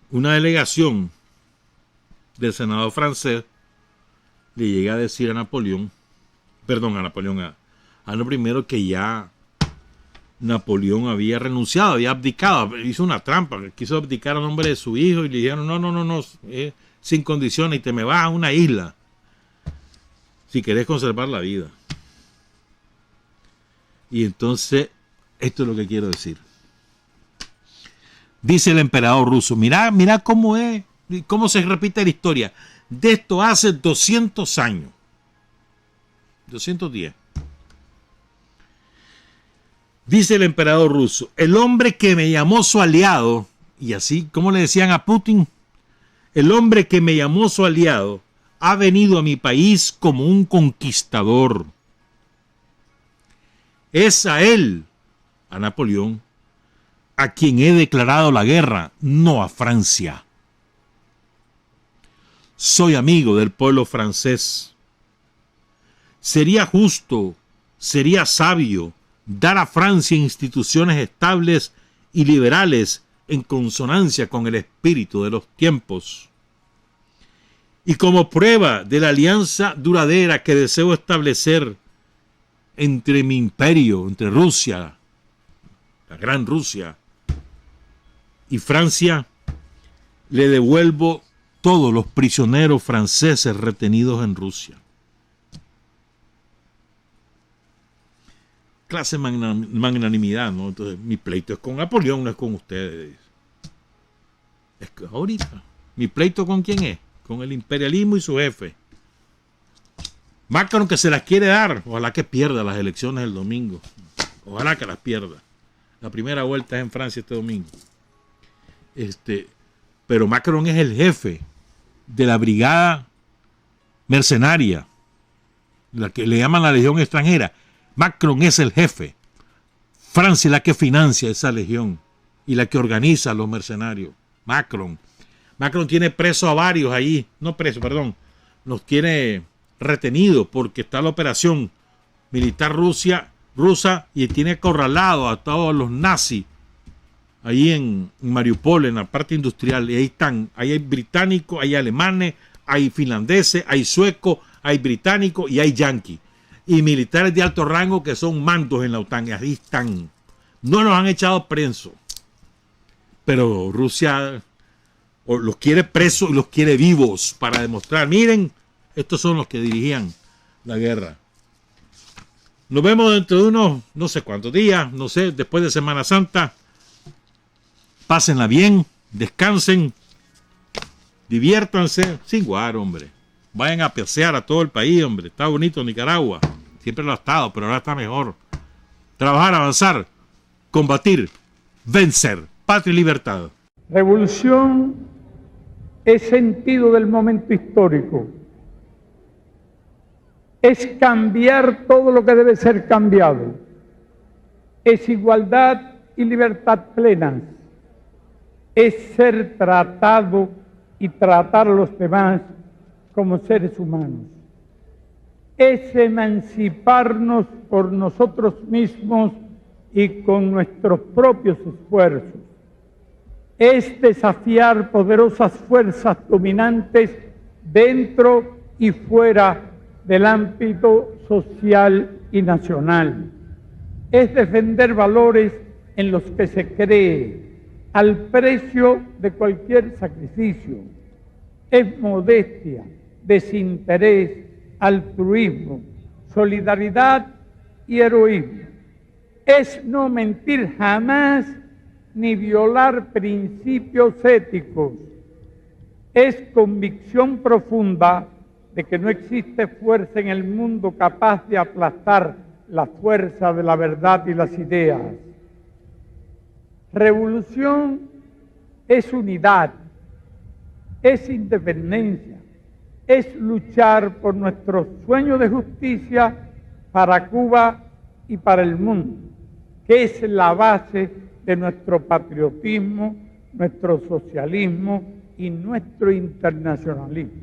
una delegación del Senado francés le llega a decir a Napoleón, a Napoleón I, que ya Napoleón había renunciado, había abdicado, hizo una trampa, quiso abdicar a nombre de su hijo y le dijeron, no, sin condiciones y te me vas a una isla si querés conservar la vida. Y entonces, esto es lo que quiero decir. Dice el emperador ruso, mirá cómo es, cómo se repite la historia. De esto hace 200 años. 210. Dice el emperador ruso, el hombre que me llamó su aliado, y así como le decían a Putin, el hombre que me llamó su aliado ha venido a mi país como un conquistador. Es a él, a Napoleón, a quien he declarado la guerra, no a Francia. Soy amigo del pueblo francés. Sería justo, sería sabio dar a Francia instituciones estables y liberales en consonancia con el espíritu de los tiempos. Y como prueba de la alianza duradera que deseo establecer entre mi imperio, entre Rusia, la gran Rusia, y Francia, le devuelvo todos los prisioneros franceses retenidos en Rusia. Clase magnanimidad, ¿no? Entonces, mi pleito es con Napoleón, no es con ustedes. Es que ahorita, ¿mi pleito con quién es? Con el imperialismo y su jefe. Macron, que se las quiere dar, ojalá que pierda las elecciones el domingo. Ojalá que las pierda. La primera vuelta es en Francia este domingo. Pero Macron es el jefe de la brigada mercenaria, la que le llaman la legión extranjera. Macron es el jefe. Francia es la que financia esa legión y la que organiza a los mercenarios. Macron tiene preso a varios ahí, los tiene retenidos porque está la operación militar rusa y tiene acorralado a todos los nazis ahí en Mariupol, en la parte industrial. Y ahí están, ahí hay británicos, hay alemanes, hay finlandeses, hay suecos, hay británicos y hay yanquis. Y militares de alto rango que son mandos en la OTAN. Y ahí están. No los han echado presos. Pero Rusia los quiere presos y los quiere vivos para demostrar, miren, estos son los que dirigían la guerra. Nos vemos dentro de unos no sé cuántos días, no sé, después de Semana Santa. Pásenla bien, descansen, diviértanse, sin guar, hombre. Vayan a pasear a todo el país, hombre. Está bonito Nicaragua. Siempre lo ha estado, pero ahora está mejor. Trabajar, avanzar, combatir, vencer. Patria y libertad. Revolución es sentido del momento histórico. Es cambiar todo lo que debe ser cambiado. Es igualdad y libertad plenas. Es ser tratado y tratar a los demás como seres humanos. Es emanciparnos por nosotros mismos y con nuestros propios esfuerzos. Es desafiar poderosas fuerzas dominantes dentro y fuera del ámbito social y nacional. Es defender valores en los que se cree, al precio de cualquier sacrificio. Es modestia, desinterés, altruismo, solidaridad y heroísmo. Es no mentir jamás ni violar principios éticos. Es convicción profunda de que no existe fuerza en el mundo capaz de aplastar la fuerza de la verdad y las ideas. Revolución es unidad, es independencia, es luchar por nuestro sueño de justicia para Cuba y para el mundo, que es la base de nuestro patriotismo, nuestro socialismo y nuestro internacionalismo.